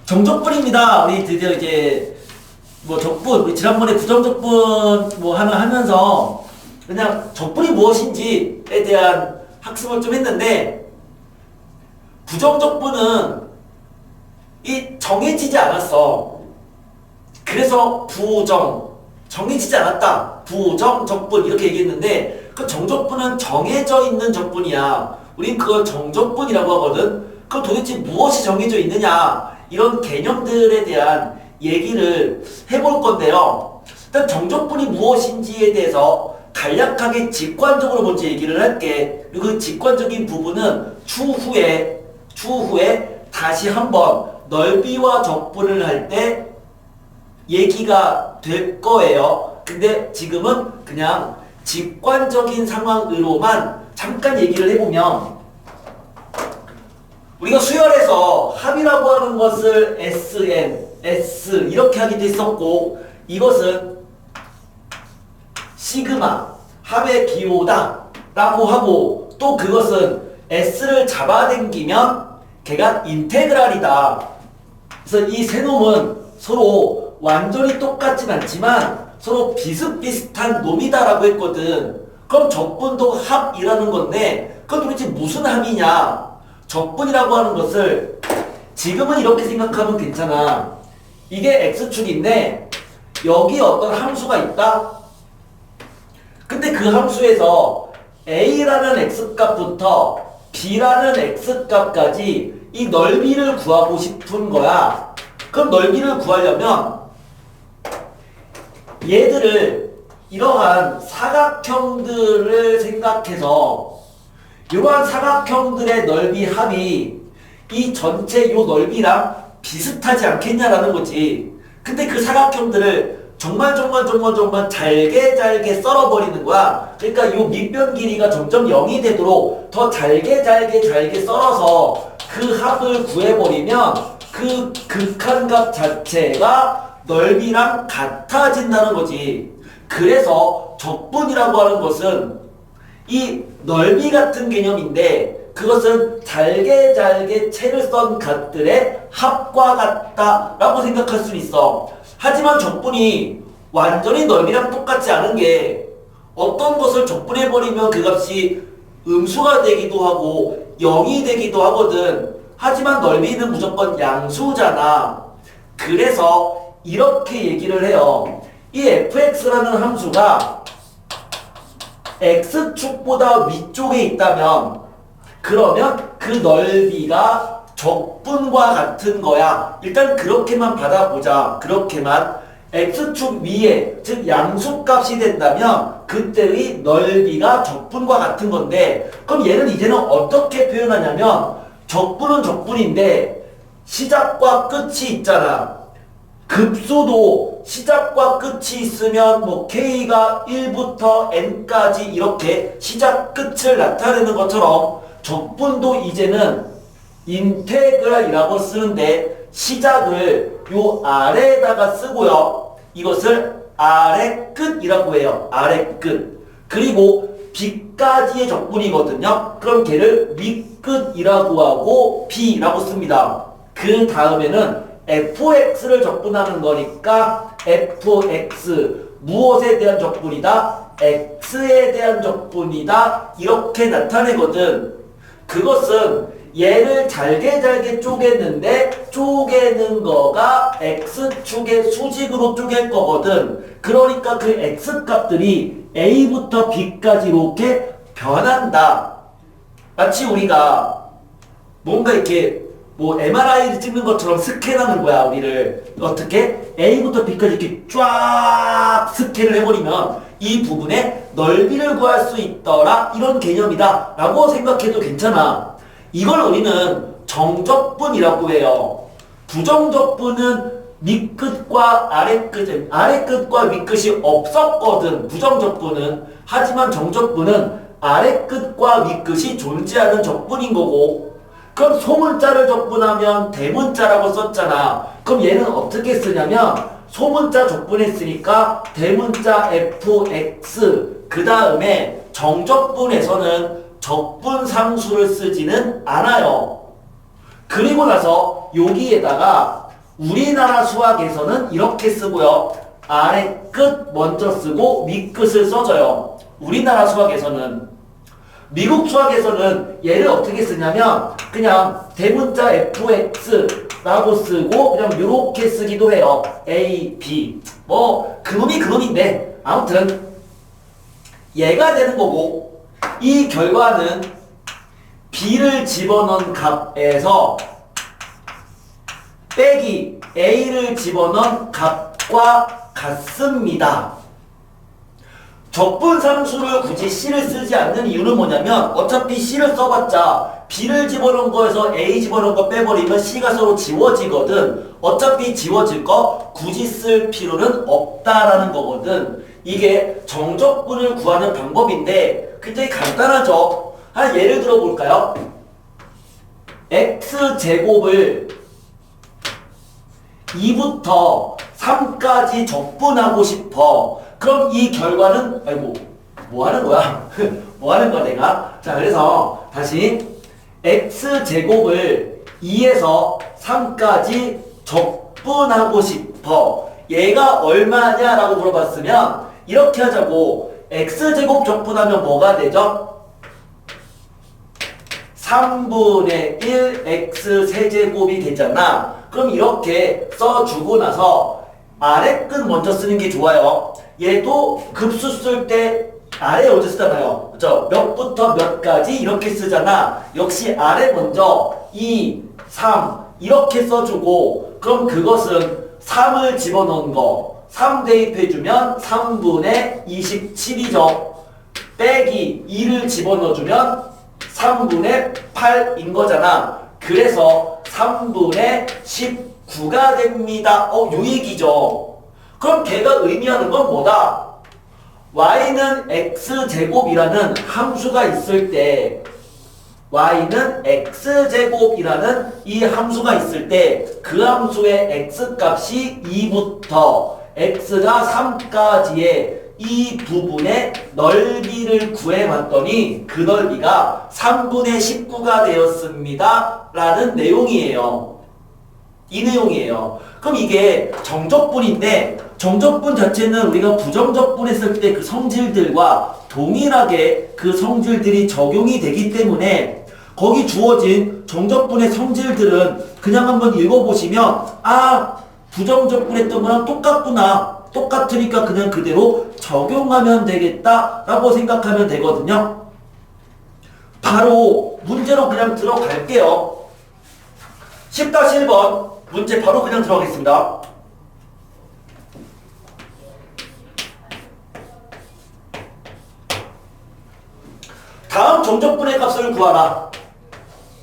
정적분입니다. 우리 드디어 이제 뭐 적분, 우리 지난번에 부정적분 뭐 하면서 그냥 적분이 무엇인지에 대한 학습을 좀 했는데, 부정적분은 정해지지 않았어. 그래서 정해지지 않았다. 부정적분 이렇게 얘기했는데, 그 정적분은 정해져 있는 적분이야. 우린 그걸 정적분이라고 하거든. 그럼 도대체 무엇이 정해져 있느냐, 이런 개념들에 대한 얘기를 해볼 건데요. 일단 정적분이 무엇인지에 대해서 간략하게 직관적으로 먼저 얘기를 할게. 그리고 그 직관적인 부분은 추후에 다시 한번 넓이와 적분을 할 때 얘기가 될 거예요. 근데 지금은 그냥 직관적인 상황으로만 잠깐 얘기를 해보면, 우리가 수열에서 합이라고 하는 것을 S 이렇게 하기도 했었고, 이것은 시그마 합의 기호다 라고 하고, 또 그것은 S를 잡아당기면 걔가 인테그랄이다. 그래서 이 세 놈은 서로 완전히 똑같진 않지만 서로 비슷비슷한 놈이다라고 했거든. 그럼 적분도 합이라는 건데, 그건 도대체 무슨 합이냐? 적분이라고 하는 것을 지금은 이렇게 생각하면 괜찮아. 이게 X축인데 여기 어떤 함수가 있다? 근데 그 함수에서 A라는 X값부터 B라는 X값까지 이 넓이를 구하고 싶은 거야. 그럼 넓이를 구하려면 얘들을 이러한 사각형들을 생각해서, 이러한 사각형들의 넓이 합이 이 전체 요 넓이랑 비슷하지 않겠냐라는 거지. 근데 그 사각형들을 정말 잘게 썰어버리는 거야. 그러니까 요 밑변 길이가 점점 0이 되도록 더 잘게 썰어서 그 합을 구해버리면 그 극한값 자체가 넓이랑 같아진다는 거지. 그래서 적분이라고 하는 것은 이 넓이 같은 개념인데, 그것은 잘게 채를 썬 값들의 합과 같다라고 생각할 수 있어. 하지만 적분이 완전히 넓이랑 똑같지 않은 게, 어떤 것을 적분해버리면 그 값이 음수가 되기도 하고 0이 되기도 하거든. 하지만 넓이는 무조건 양수잖아. 그래서 이렇게 얘기를 해요. 이 fx라는 함수가 x축보다 위쪽에 있다면, 그러면 그 넓이가 적분과 같은 거야. 일단 그렇게만 받아보자. 그렇게만. x축 위에, 즉 양수값이 된다면 그때의 넓이가 적분과 같은 건데, 그럼 얘는 이제는 어떻게 표현하냐면, 적분은 적분인데 시작과 끝이 있잖아. 급수도 시작과 끝이 있으면 뭐 k가 1부터 n까지 이렇게 시작 끝을 나타내는 것처럼, 적분도 이제는 인테그랄이라고 쓰는데 시작을 요 아래에다가 쓰고요. 이것을 아래 끝이라고 해요. 아래 끝. 그리고 b까지의 적분이거든요. 그럼 걔를 윗끝이라고 하고 b라고 씁니다. 그 다음에는 fx를 적분하는 거니까 fx, 무엇에 대한 적분이다? x에 대한 적분이다. 이렇게 나타내거든. 그것은 얘를 잘게 쪼갰는데, 쪼개는 거가 x축의 수직으로 쪼갤 거거든. 그러니까 그 x값들이 a부터 b까지 이렇게 변한다. 마치 우리가 뭔가 이렇게 뭐 MRI를 찍는 것처럼 스캔하는 거야. 우리를 어떻게 A부터 B까지 이렇게 쫙 스캔을 해버리면 이 부분의 넓이를 구할 수 있더라, 이런 개념이다 라고 생각해도 괜찮아. 이걸 우리는 정적분이라고 해요. 부정적분은 밑끝과 아래끝과 윗끝이 없었거든, 부정적분은. 하지만 정적분은 아래끝과 윗끝이 존재하는 적분인 거고, 그럼 소문자를 적분하면 대문자라고 썼잖아. 그럼 얘는 어떻게 쓰냐면, 소문자 적분했으니까 대문자 fx, 그 다음에 정적분에서는 적분상수를 쓰지는 않아요. 그리고 나서 여기에다가 우리나라 수학에서는 이렇게 쓰고요. 아래 끝 먼저 쓰고 밑끝을 써줘요. 우리나라 수학에서는. 미국 수학에서는 얘를 어떻게 쓰냐면 그냥 대문자 fx라고 쓰고 그냥 이렇게 쓰기도 해요. a, b. 뭐 그놈이 그놈인데 아무튼 얘가 되는 거고 이 결과는 b를 집어넣은 값에서 빼기 a를 집어넣은 값과 같습니다. 적분상수를 굳이 C를 쓰지 않는 이유는 뭐냐면 어차피 C를 써봤자 B를 집어넣은 거에서 A 집어넣은 거 빼버리면 C가 서로 지워지거든. 어차피 지워질 거 굳이 쓸 필요는 없다라는 거거든. 이게 정적분을 구하는 방법인데 굉장히 간단하죠. 한 예를 들어 볼까요? X제곱을 2부터 3까지 적분하고 싶어. 그럼 이 결과는 아이고 뭐 하는 거야? 뭐 하는 거야 내가? 자 그래서 다시 x제곱을 2에서 3까지 적분하고 싶어. 얘가 얼마냐? 라고 물어봤으면 이렇게 하자고. x제곱 적분하면 뭐가 되죠? 3분의 1 x세제곱이 되잖아. 그럼 이렇게 써주고 나서 아래 끝 먼저 쓰는 게 좋아요. 얘도 급수 쓸 때 아래 먼저 쓰잖아요. 그쵸? 몇부터 몇까지 이렇게 쓰잖아. 역시 아래 먼저 2, 3 이렇게 써주고 그럼 그것은 3을 집어넣은 거 3 대입해주면 3분의 27이죠. 빼기 2를 집어넣어주면 3분의 8인 거잖아. 그래서 3분의 19가 됩니다. 요 얘기죠. 그럼 걔가 의미하는 건 뭐다? y는 x제곱이라는 함수가 있을 때 y는 x제곱이라는 이 함수가 있을 때 그 함수의 x값이 2부터 x가 3까지의 이 부분의 넓이를 구해봤더니 그 넓이가 3분의 19가 되었습니다. 라는 내용이에요. 이 내용이에요. 그럼 이게 정적분인데 정적분 자체는 우리가 부정적분 했을 때 그 성질들과 동일하게 그 성질들이 적용이 되기 때문에 거기 주어진 정적분의 성질들은 그냥 한번 읽어보시면 아 부정적분 했던 거랑 똑같구나. 똑같으니까 그냥 그대로 적용하면 되겠다 라고 생각하면 되거든요. 바로 문제로 그냥 들어갈게요. 10-1번 문제 바로 그냥 들어가겠습니다. 다음 정적분의 값을 구하라.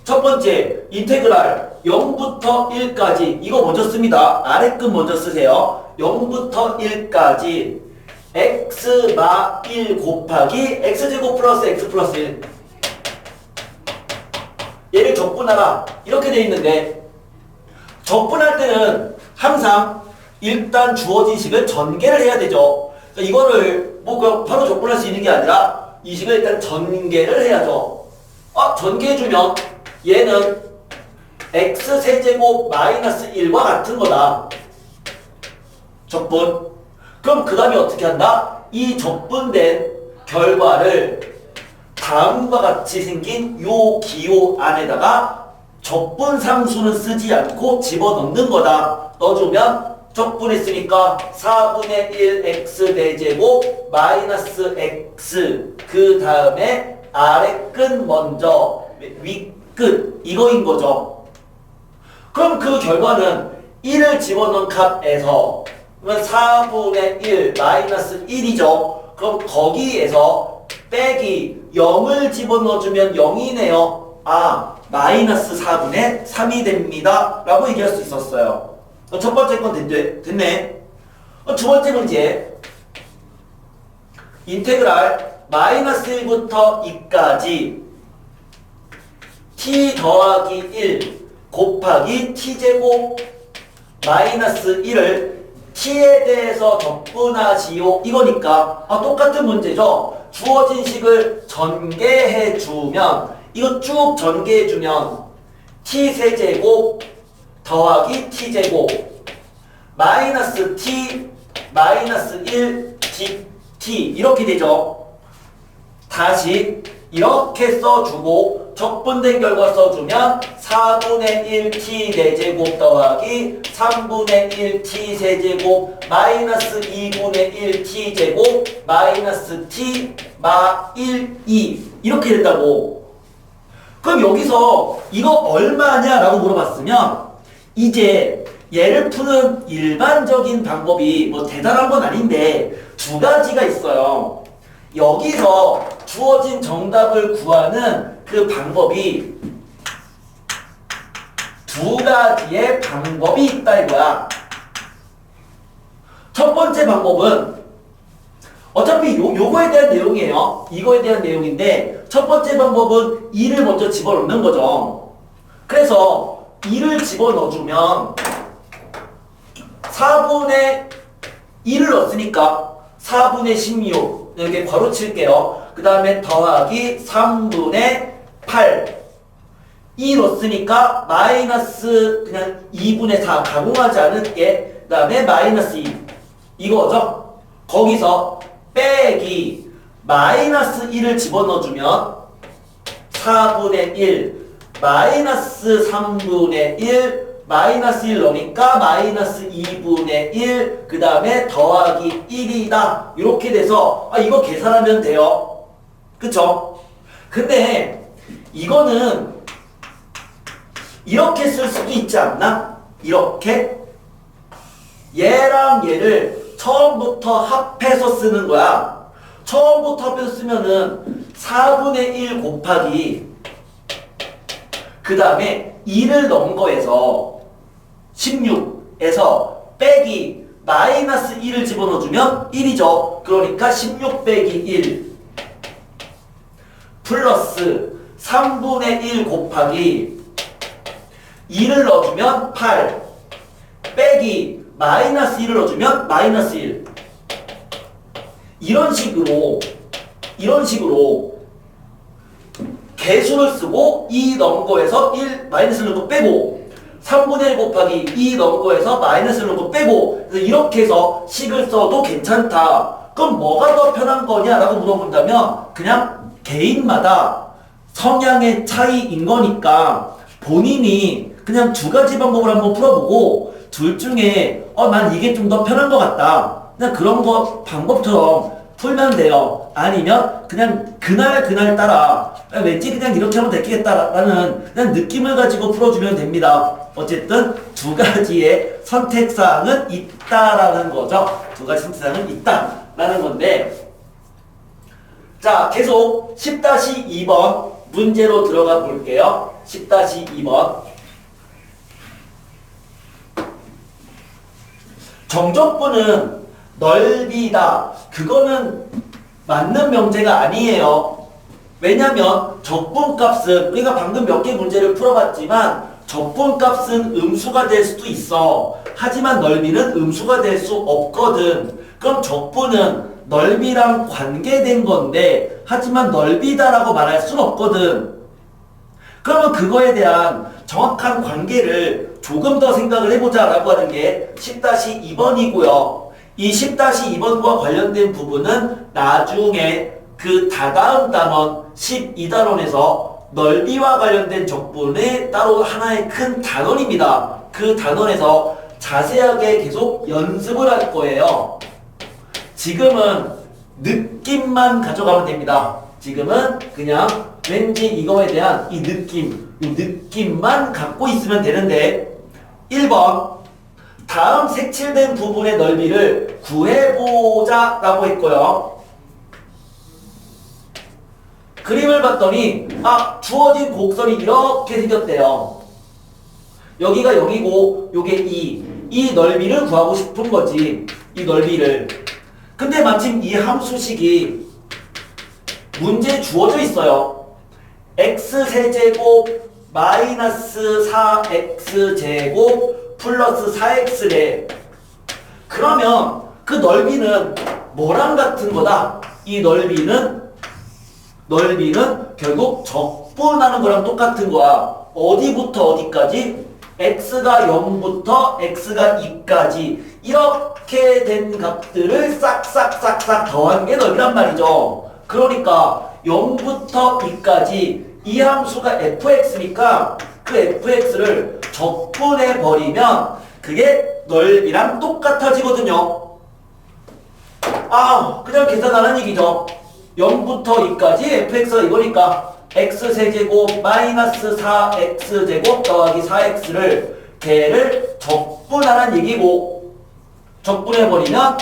첫 번째 인테그랄 0부터 1까지 이거 먼저 씁니다. 아래 끝 먼저 쓰세요. 0부터 1까지 x마 1 곱하기 x제곱 플러스 x 플러스 1 얘를 적분하라 이렇게 돼 있는데 적분할 때는 항상 일단 주어진 식을 전개를 해야 되죠. 그러니까 이거를 뭐 바로 적분할 수 있는 게 아니라 이 식을 일단 전개를 해야죠. 전개해주면 얘는 x세제곱 마이너스 1과 같은 거다. 적분. 그럼 그 다음에 어떻게 한다? 이 적분된 결과를 다음과 같이 생긴 요 기호 안에다가 적분상수는 쓰지 않고 집어넣는 거다. 넣어주면 적분했으니까 4분의 1 x 대제곱 마이너스 x 그 다음에 아래 끝 먼저 위 끝 이거인 거죠. 그럼 그 결과는 1을 집어넣은 값에서 그러면 4분의 1 마이너스 1이죠. 그럼 거기에서 빼기 0을 집어넣어주면 0이네요. 마이너스 4분의 3이 됩니다. 라고 얘기할 수 있었어요. 첫 번째 건 됐네. 두 번째 문제. 인테그랄 마이너스 1부터 2까지 t 더하기 1 곱하기 t제곱 마이너스 1을 t에 대해서 적분하시오. 이거니까 똑같은 문제죠. 주어진 식을 전개해주면 이거 쭉 전개해주면 t세제곱 더하기 t제곱 마이너스 t 마이너스 1 dt 이렇게 되죠. 다시 이렇게 써주고 적분된 결과 써주면 4분의 1 t 4제곱 더하기 3분의 1 t 세제곱 마이너스 2분의 1 t 제곱 마이너스 t 마 1 2 이렇게 된다고. 그럼 여기서 이거 얼마냐 라고 물어봤으면 이제 얘를 푸는 일반적인 방법이 뭐 대단한 건 아닌데 두 가지가 있어요. 여기서 주어진 정답을 구하는 그 방법이 두 가지의 방법이 있다 이거야. 첫 번째 방법은 어차피 요거에 대한 내용이에요. 이거에 대한 내용인데 첫 번째 방법은 2를 먼저 집어넣는 거죠. 그래서 2를 집어넣어주면 4분의 1을 넣었으니까 4분의 16 여기 괄호 칠게요. 그 다음에 더하기 3분의 8 2 넣었으니까 마이너스 그냥 2분의 4 가공하지 않을게. 그 다음에 마이너스 2 이거죠. 거기서 빼기 마이너스 1을 집어넣어주면 4분의 1 마이너스 3분의 1 마이너스 1 넣으니까 마이너스 2분의 1 그 다음에 더하기 1이다 이렇게 돼서 이거 계산하면 돼요. 그쵸? 근데 이거는 이렇게 쓸 수도 있지 않나? 이렇게 얘랑 얘를 처음부터 합해서 쓰는 거야. 처음부터 합해서 쓰면은 4분의 1 곱하기 그 다음에 2를 넣은 거에서 16에서 빼기 마이너스 1을 집어넣어주면 1이죠. 그러니까 16 빼기 1 플러스 3분의 1 곱하기 2를 넣어주면 8 빼기 마이너스 1을 넣어주면 마이너스 1 이런 식으로 개수를 쓰고 2 넣은 거에서 1 마이너스를 넣고 빼고 3분의 1 곱하기 2 넣은 거에서 마이너스를 넣고 빼고 그래서 이렇게 해서 식을 써도 괜찮다. 그럼 뭐가 더 편한 거냐라고 물어본다면 그냥 개인마다 성향의 차이인 거니까 본인이 그냥 두 가지 방법을 한번 풀어보고 둘 중에 난 이게 좀 더 편한 것 같다. 그냥 그런 거 방법처럼 풀면 돼요. 아니면 그냥 그날 따라 왠지 그냥 이렇게 하면 되겠다라는 그냥 느낌을 가지고 풀어주면 됩니다. 어쨌든 두 가지의 선택사항은 있다라는 거죠. 두 가지 선택사항은 있다라는 건데 자 계속 10-2번 문제로 들어가 볼게요. 10-2번 정적분은 넓이다. 그거는 맞는 명제가 아니에요. 왜냐면 적분값은 우리가 방금 몇 개 문제를 풀어봤지만 적분값은 음수가 될 수도 있어. 하지만 넓이는 음수가 될 수 없거든. 그럼 적분은 넓이랑 관계된 건데 하지만 넓이다라고 말할 수는 없거든. 그러면 그거에 대한 정확한 관계를 조금 더 생각을 해보자 라고 하는 게 10-2번이고요. 이 10-2번과 관련된 부분은 나중에 그 다다음 단원 12단원에서 넓이와 관련된 적분의 따로 하나의 큰 단원입니다. 그 단원에서 자세하게 계속 연습을 할 거예요. 지금은 느낌만 가져가면 됩니다. 지금은 그냥 왠지 이거에 대한 이 느낌만 갖고 있으면 되는데 1번 다음 색칠된 부분의 넓이를 구해보자 라고 했고요. 그림을 봤더니 주어진 곡선이 이렇게 생겼대요. 여기가 0이고 요게 2. 이 넓이를 구하고 싶은 거지. 이 넓이를. 근데 마침 이 함수식이 문제에 주어져 있어요. x세제곱 마이너스 4x제곱 플러스 4x래. 그러면 그 넓이는 뭐랑 같은 거다? 이 넓이는 결국 적분하는 거랑 똑같은 거야. 어디부터 어디까지? x가 0부터 x가 2까지 이렇게 된 값들을 싹싹싹싹 더한 게 넓이란 말이죠. 그러니까 0부터 2까지 이 함수가 fx니까 그 fx를 적분해 버리면 그게 넓이랑 똑같아지거든요. 그냥 계산하는 얘기죠. 0부터 2까지 fx가 이거니까 x세제곱 마이너스 4x제곱 더하기 4x를 걔를 적분하는 얘기고, 적분해버리면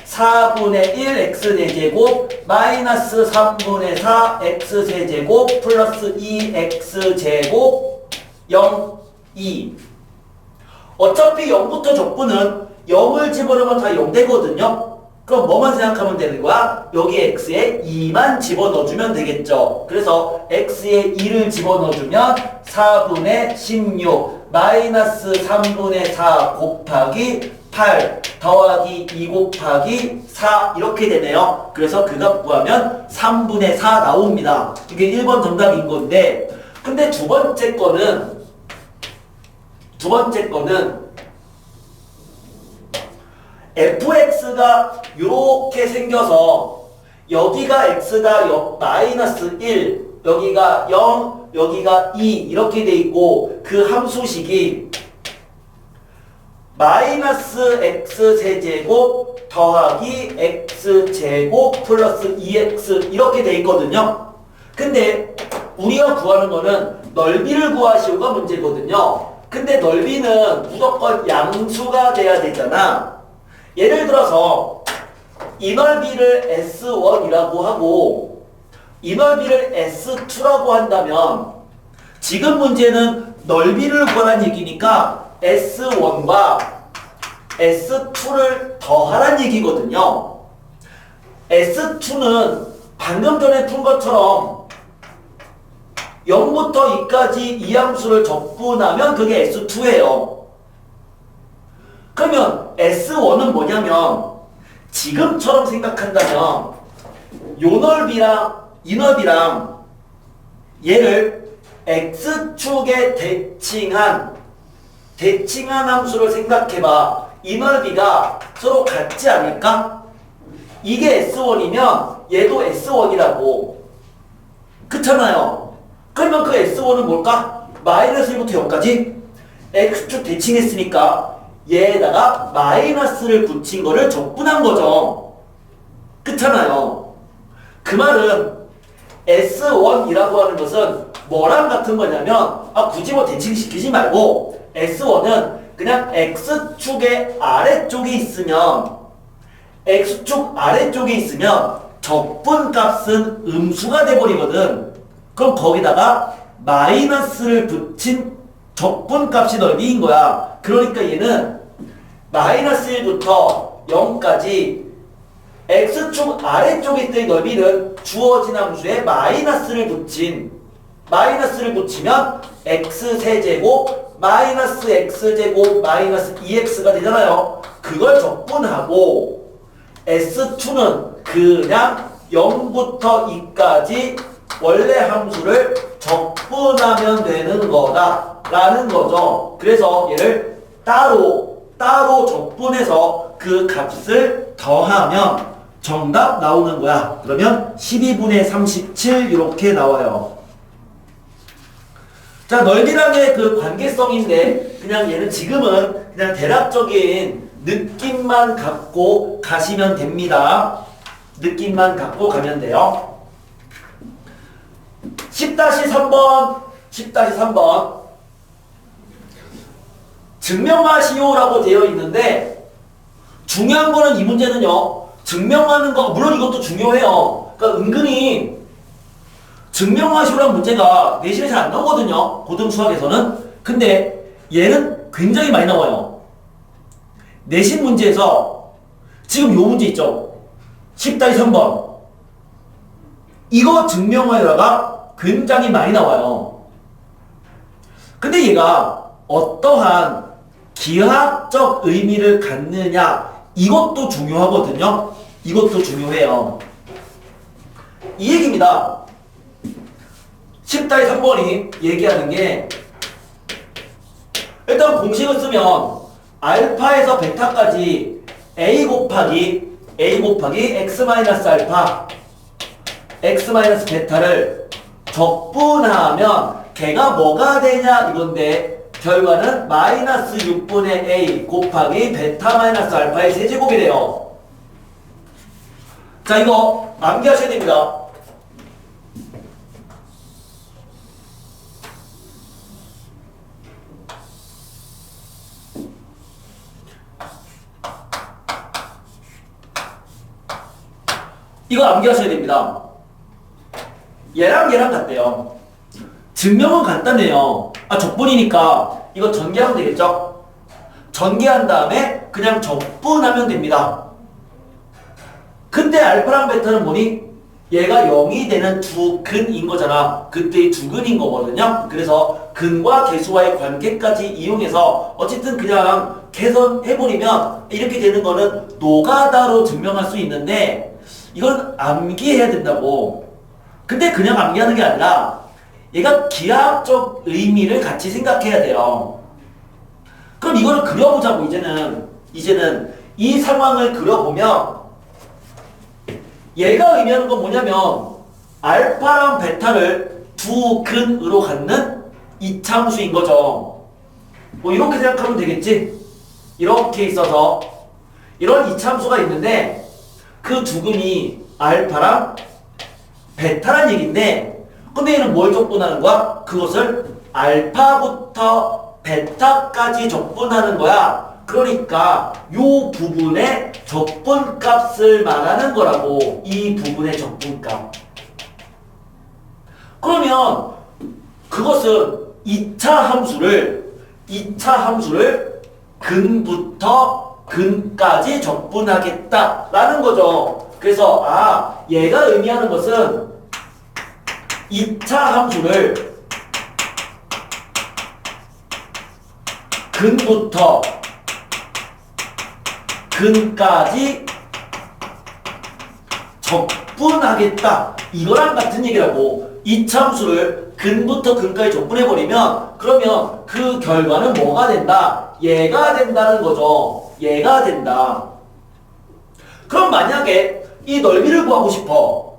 4분의 1 x제곱 마이너스 3분의 4 x세제곱 플러스 2x제곱 0, 2. 어차피 0부터 적분은 0을 집어넣으면 다 0 되거든요. 그럼 뭐만 생각하면 되는 거야? 여기 x에 2만 집어넣어주면 되겠죠. 그래서 x에 2를 집어넣어주면 4분의 16 마이너스 3분의 4 곱하기 8 더하기 2 곱하기 4 이렇게 되네요. 그래서 그 값 구하면 3분의 4 나옵니다. 이게 1번 정답인 건데, 근데 두 번째 거는 fx가 이렇게 생겨서 여기가 x가 마이너스 1, 여기가 0, 여기가 2 이렇게 돼 있고 그 함수식이 마이너스 x세제곱 더하기 x제곱 플러스 2x 이렇게 돼 있거든요. 근데 우리가 구하는 거는 넓이를 구하시오가 문제거든요. 근데 넓이는 무조건 양수가 돼야 되잖아. 예를 들어서 이 넓이를 S1이라고 하고 이 넓이를 S2라고 한다면 지금 문제는 넓이를 구하라는 얘기니까 S1과 S2를 더하라는 얘기거든요. S2는 방금 전에 푼 것처럼 0부터 2까지 이 함수를 적분하면 그게 S2예요. 그러면 S1은 뭐냐면 지금처럼 생각한다면 요 넓이랑 이 넓이랑 얘를 X축에 대칭한 함수를 생각해봐. 이 넓이가 서로 같지 않을까? 이게 S1이면 얘도 S1이라고. 그렇잖아요. 그러면 그 S1은 뭘까? 마이너스 1부터 0까지 X축 대칭했으니까 얘에다가 마이너스를 붙인 거를 적분한 거죠. 그렇잖아요. 그 말은 S1이라고 하는 것은 뭐랑 같은 거냐면 굳이 뭐 대칭시키지 말고 S1은 그냥 X축의 아래쪽에 있으면 적분값은 음수가 돼버리거든. 그럼 거기다가 마이너스를 붙인 적분값이 넓이인 거야. 그러니까 얘는 마이너스 1부터 0까지 X축 아래쪽에 있던 넓이는 주어진 함수에 마이너스를 붙이면 X세제곱 마이너스 X제곱 마이너스 2X가 되잖아요. 그걸 적분하고 S2는 그냥 0부터 2까지 원래 함수를 적분하면 되는 거다라는 거죠. 그래서 얘를 따로 적분해서 그 값을 더하면 정답 나오는 거야. 그러면 12분의 37 이렇게 나와요. 자, 넓이랑의 그 관계성인데 그냥 얘는 지금은 그냥 대략적인 느낌만 갖고 가시면 됩니다. 느낌만 갖고 가면 돼요. 10-3번 증명하시오라고 되어 있는데 중요한 거는 이 문제는요. 증명하는 거 물론 이것도 중요해요. 그러니까 은근히 증명하시오라는 문제가 내신에 잘 안 나오거든요. 고등수학에서는. 근데 얘는 굉장히 많이 나와요. 내신 문제에서 지금 요 문제 있죠. 10-3번 이거 증명하여라가 굉장히 많이 나와요. 근데 얘가 어떠한 기하학적 의미를 갖느냐 이것도 중요하거든요. 이것도 중요해요. 이 얘기입니다. 10-3번이 얘기하는 게 일단 공식을 쓰면 알파에서 베타까지 a 곱하기 x 마이너스 알파 x 마이너스 베타를 적분하면 걔가 뭐가 되냐 이건데 결과는 마이너스 6분의 a 곱하기 베타 마이너스 알파의 세제곱이래요. 자, 이거 암기하셔야 됩니다. 이거 암기하셔야 됩니다. 얘랑 같대요. 증명은 간단해요. 적분이니까 이거 전개하면 되겠죠? 전개한 다음에 그냥 적분하면 됩니다. 근데 알파랑 베타는 뭐니? 얘가 0이 되는 두 근인 거잖아. 그때의 두 근인 거거든요. 그래서 근과 계수와의 관계까지 이용해서 어쨌든 그냥 계산해버리면 이렇게 되는 거는 노가다로 증명할 수 있는데 이건 암기해야 된다고. 근데 그냥 암기하는 게 아니라 얘가 기하학적 의미를 같이 생각해야 돼요. 그럼 이거를 그려보자고. 이제는 이 상황을 그려보면 얘가 의미하는 건 뭐냐면 알파랑 베타를 두 근으로 갖는 이차함수인 거죠. 뭐 이렇게 생각하면 되겠지? 이렇게 있어서 이런 이차함수가 있는데 그 두 근이 알파랑 베타란 얘기인데 근데 얘는 뭘 적분하는 거야? 그것을 알파부터 베타까지 적분하는 거야. 그러니까 요 부분의 적분값을 말하는 거라고. 이 부분의 적분값. 그러면 그것은 2차 함수를 근부터 근까지 적분하겠다라는 거죠. 그래서 얘가 의미하는 것은 2차 함수를 근부터 근까지 적분하겠다. 이거랑 같은 얘기라고. 2차 함수를 근부터 근까지 적분해버리면 그러면 그 결과는 뭐가 된다? 얘가 된다는 거죠. 얘가 된다. 그럼 만약에 이 넓이를 구하고 싶어.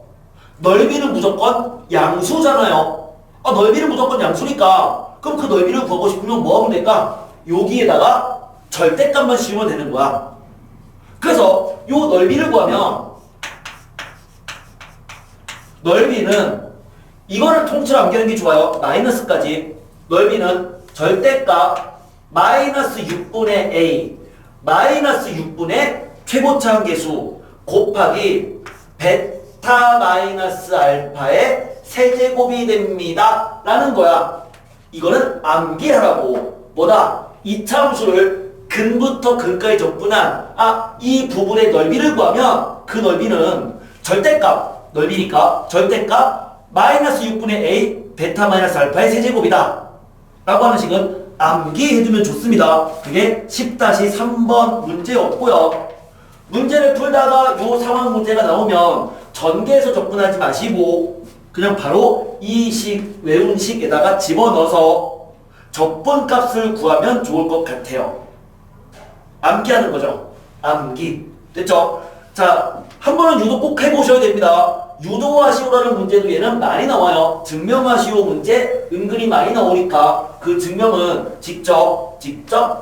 넓이는 무조건 양수잖아요. 넓이는 무조건 양수니까 그럼 그 넓이를 구하고 싶으면 뭐 하면 될까? 여기에다가 절대값만 씌우면 되는 거야. 그래서 요 넓이를 구하면 넓이는 이거를 통째로 암기하는 게 좋아요. 마이너스까지. 넓이는 절대값 마이너스 6분의 a 마이너스 6분의 최고차 한계수 곱하기 베타 마이너스 알파의 세제곱이 됩니다. 라는 거야. 이거는 암기하라고. 뭐다? 2차 함수를 근부터 근까지 적분한 이 부분의 넓이를 구하면 그 넓이는 절대값 넓이니까 절대값 마이너스 6분의 a 베타 마이너스 알파의 세제곱이다. 라고 하는 식은 암기해두면 좋습니다. 그게 10-3번 문제였고요. 문제를 풀다가 요 상황 문제가 나오면 전개해서 접근하지 마시고 그냥 바로 이 식, 외운 식에다가 집어넣어서 적분값을 구하면 좋을 것 같아요. 암기하는 거죠. 암기. 됐죠? 자, 한 번은 유도 꼭 해보셔야 됩니다. 유도하시오라는 문제도 얘는 많이 나와요. 증명하시오 문제 은근히 많이 나오니까 그 증명은 직접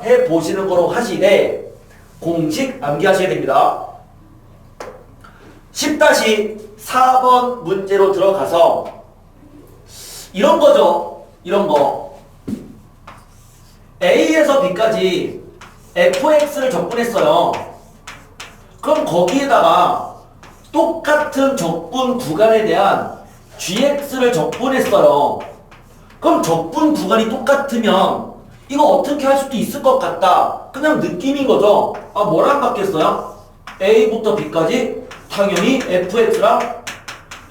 해보시는 거로 하시되 공식 암기하셔야 됩니다. 10-4번 문제로 들어가서 이런 거죠. 이런 거. A에서 B까지 fx를 적분했어요. 그럼 거기에다가 똑같은 적분 구간에 대한 gx를 적분했어요. 그럼 적분 구간이 똑같으면 이거 어떻게 할 수도 있을 것 같다. 그냥 느낌인 거죠. 뭐랑 바뀌었어요? A부터 B까지 당연히 fx랑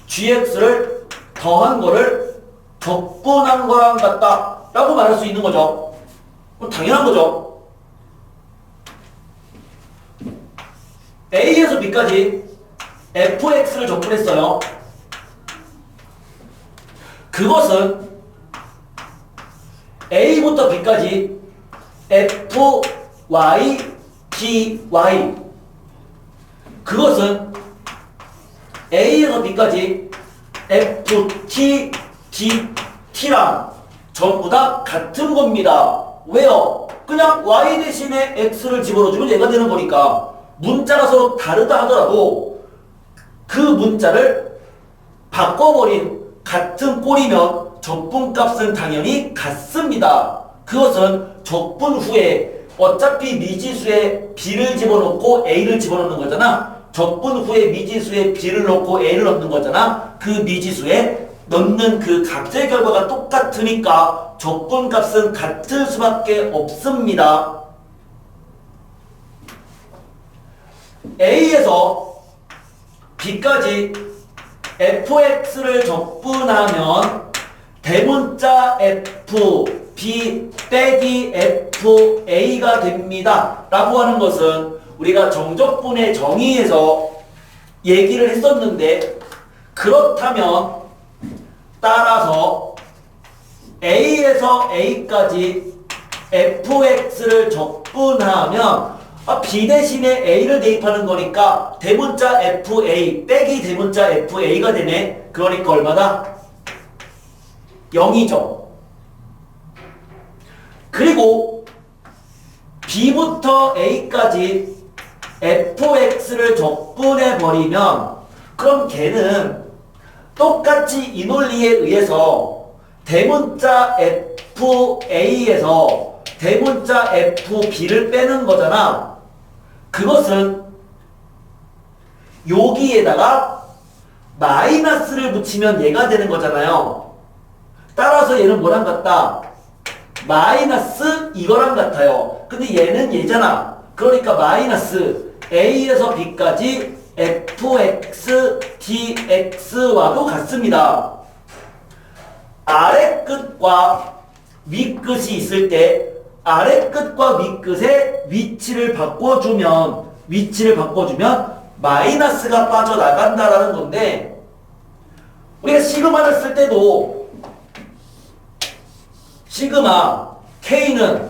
gx를 더한 거를 적분한 거랑 같다 라고 말할 수 있는 거죠. 당연한 거죠. A에서 B까지 fx를 적분했어요. 그것은 A부터 B까지 F, Y, G, Y 그것은 A에서 B까지 F, T, D, T랑 전부 다 같은 겁니다. 왜요? 그냥 Y 대신에 X를 집어넣어주면 얘가 되는 거니까 문자가 서로 다르다 하더라도 그 문자를 바꿔버린 같은 꼴이면 적분값은 당연히 같습니다. 그것은 적분 후에 어차피 미지수에 B를 집어넣고 A를 집어넣는 거잖아. 적분 후에 미지수에 B를 넣고 A를 넣는 거잖아. 그 미지수에 넣는 그 값의 결과가 똑같으니까 적분값은 같을 수밖에 없습니다. A에서 B까지 fx를 적분하면 대문자 f, b 빼기 f, a가 됩니다. 라고 하는 것은 우리가 정적분의 정의에서 얘기를 했었는데 그렇다면 따라서 a에서 a까지 fx를 적분하면 B 대신에 A를 대입하는 거니까 대문자 FA 빼기 대문자 FA가 되네. 그러니까 얼마다? 0이죠. 그리고 B부터 A까지 fx를 적분해버리면 그럼 걔는 똑같이 이 논리에 의해서 대문자 FA에서 대문자 FB를 빼는 거잖아. 그것은 여기에다가 마이너스를 붙이면 얘가 되는 거잖아요. 따라서 얘는 뭐랑 같다? 마이너스 이거랑 같아요. 근데 얘는 얘잖아. 그러니까 마이너스 A에서 B까지 fx dx와도 같습니다. 아래 끝과 위 끝이 있을 때 아래 끝과 위 끝의 위치를 바꿔주면 마이너스가 빠져나간다라는 건데 우리가 시그마를 쓸 때도 시그마 K는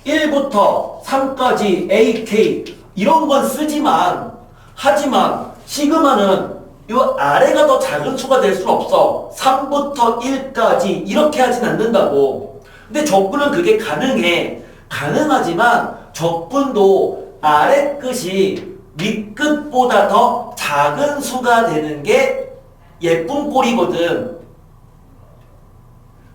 1부터 3까지 AK 이런 건 쓰지만 하지만 시그마는 이 아래가 더 작은 수가 될 수는 없어. 3부터 1까지 이렇게 하진 않는다고. 근데 적분은 그게 가능해. 가능하지만 적분도 아래 끝이 윗 끝보다 더 작은 수가 되는 게 예쁜 꼴이거든.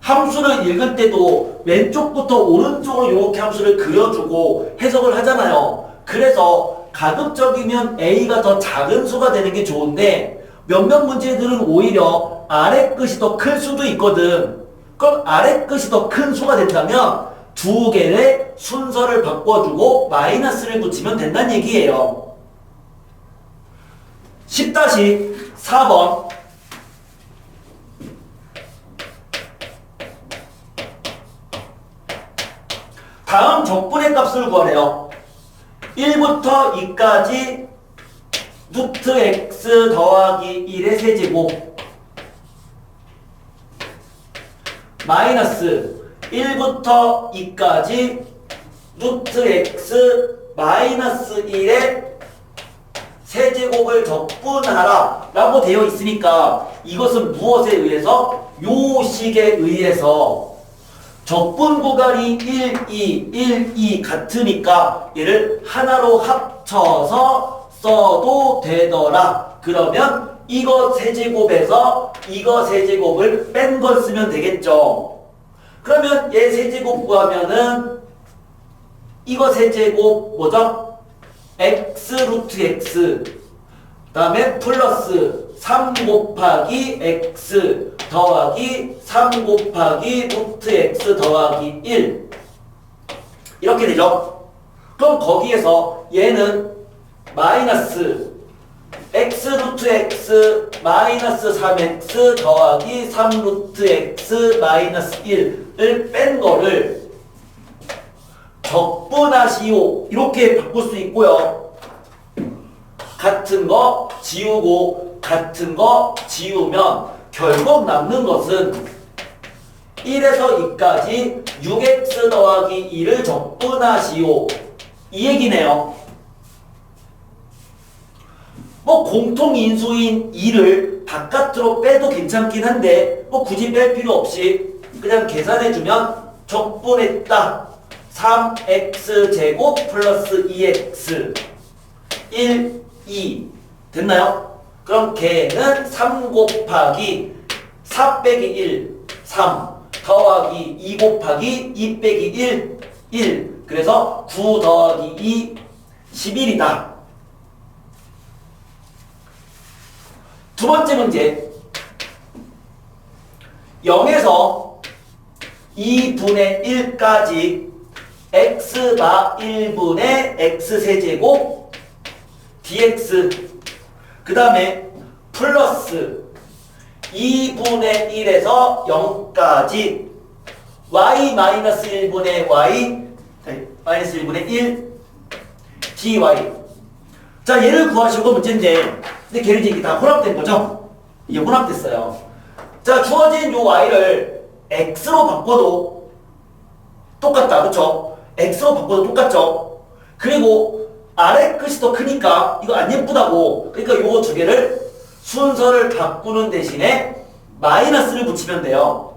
함수를 읽을 때도 왼쪽부터 오른쪽으로 이렇게 함수를 그려주고 해석을 하잖아요. 그래서 가급적이면 A가 더 작은 수가 되는 게 좋은데 몇몇 문제들은 오히려 아래 끝이 더 클 수도 있거든. 그럼 아래 끝이 더 큰 수가 된다면 두 개의 순서를 바꿔주고 마이너스를 붙이면 된다는 얘기예요. 10-4번 다음 적분의 값을 구하래요. 1부터 2까지 루트 x 더하기 1의 세제곱 마이너스 1부터 2까지 루트 x 마이너스 1의 세제곱을 적분하라 라고 되어 있으니까 이것은 무엇에 의해서? 요식에 의해서 적분 구간이 1, 2, 1, 2 같으니까 얘를 하나로 합쳐서 써도 되더라. 그러면 이거 세제곱에서 이거 세제곱을 뺀 걸 쓰면 되겠죠. 그러면 얘 세제곱 구하면은 이거 세제곱 뭐죠? x 루트 x 그 다음에 플러스 3 곱하기 x 더하기 3 곱하기 루트 x 더하기 1 이렇게 되죠. 그럼 거기에서 얘는 마이너스 x 루트 x 마이너스 3x 더하기 3 루트 x 마이너스 1을 뺀 거를 적분하시오 이렇게 바꿀 수 있고요. 같은 거 지우고 같은 거 지우면 결국 남는 것은 1에서 2까지 6x 더하기 2를 적분하시오. 이 얘기네요. 뭐 공통인수인 2를 바깥으로 빼도 괜찮긴 한데 뭐 굳이 뺄 필요 없이 그냥 계산해주면 적분했다. 3x제곱 플러스 2x 1, 2 됐나요? 그럼 걔는 3 곱하기 4 빼기 1, 3 더하기 2 곱하기 2 빼기 1, 1 그래서 9 더하기 2, 11이다. 두 번째 문제 0에서 2분의 1까지 x가 1분의 x세제곱 dx 그 다음에 플러스 2분의 1에서 0까지 y 마이너스 1분의 y 마이너스 1분의 1 dy 자 얘를 구하시고 문제인데 근데 걔는 이제 이게 다 혼합된 거죠? 이게 혼합됐어요. 자 주어진 요 y를 x로 바꿔도 똑같다 그쵸? x로 바꿔도 똑같죠? 그리고 아래 끝이 더 크니까 이거 안 예쁘다고 그러니까 요거 두 개를 순서를 바꾸는 대신에 마이너스를 붙이면 돼요.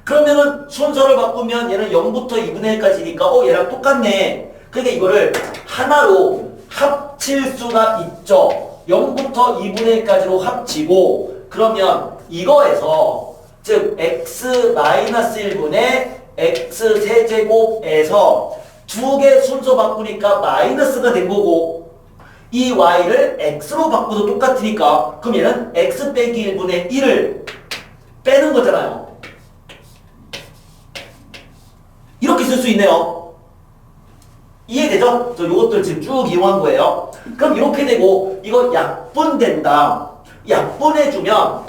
그러면은 순서를 바꾸면 얘는 0부터 2분의 1까지니까 얘랑 똑같네. 그러니까 이거를 하나로 합칠 수가 있죠. 0부터 2분의 1까지로 합치고 그러면 이거에서 즉 x-1분의 x세제곱에서 두 개 순서 바꾸니까 마이너스가 된 거고 이 y를 x로 바꿔도 똑같으니까 그럼 얘는 x 빼기 1분의 1을 빼는 거잖아요. 이렇게 쓸 수 있네요. 이해되죠? 저 요것들 지금 쭉 이용한 거예요. 그럼 이렇게 되고 이거 약분된다. 약분해주면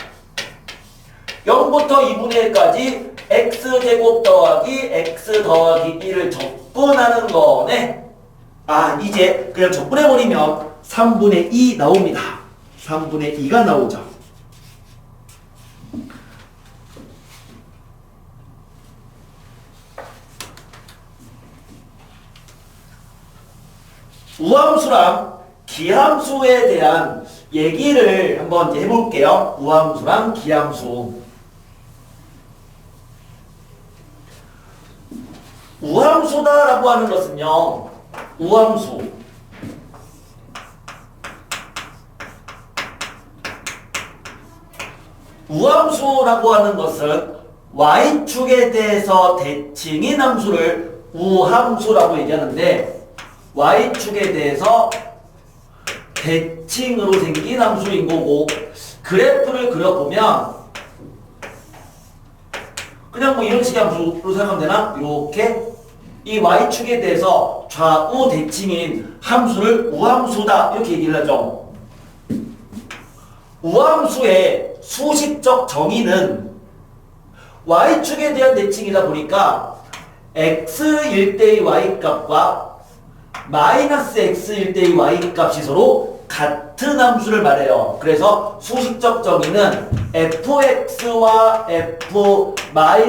0부터 2분의 1까지 x제곱 더하기 x 더하기 1을 적분하는 거네. 아 이제 그냥 적분해버리면 3분의 2 나옵니다. 3분의 2가 나오죠. 우함수랑 기함수에 대한 얘기를 한번 이제 해볼게요. 우함수랑 기함수. 우함수다라고 하는 것은요. 우함수. 우함수라고 하는 것은 y축에 대해서 대칭인 함수를 우함수라고 얘기하는데 y축에 대해서 대칭으로 생긴 함수인 거고 그래프를 그려보면 그냥 뭐 이런 식의 함수로 생각하면 되나? 이렇게 이 y축에 대해서 좌우 대칭인 함수를 우함수다 이렇게 얘기를 하죠. 우함수의 수식적 정의는 y축에 대한 대칭이다 보니까 x일 때의 y값과 마이너스 x일 때의 y값이 서로 같은 함수를 말해요. 그래서 수식적 정의는 fx와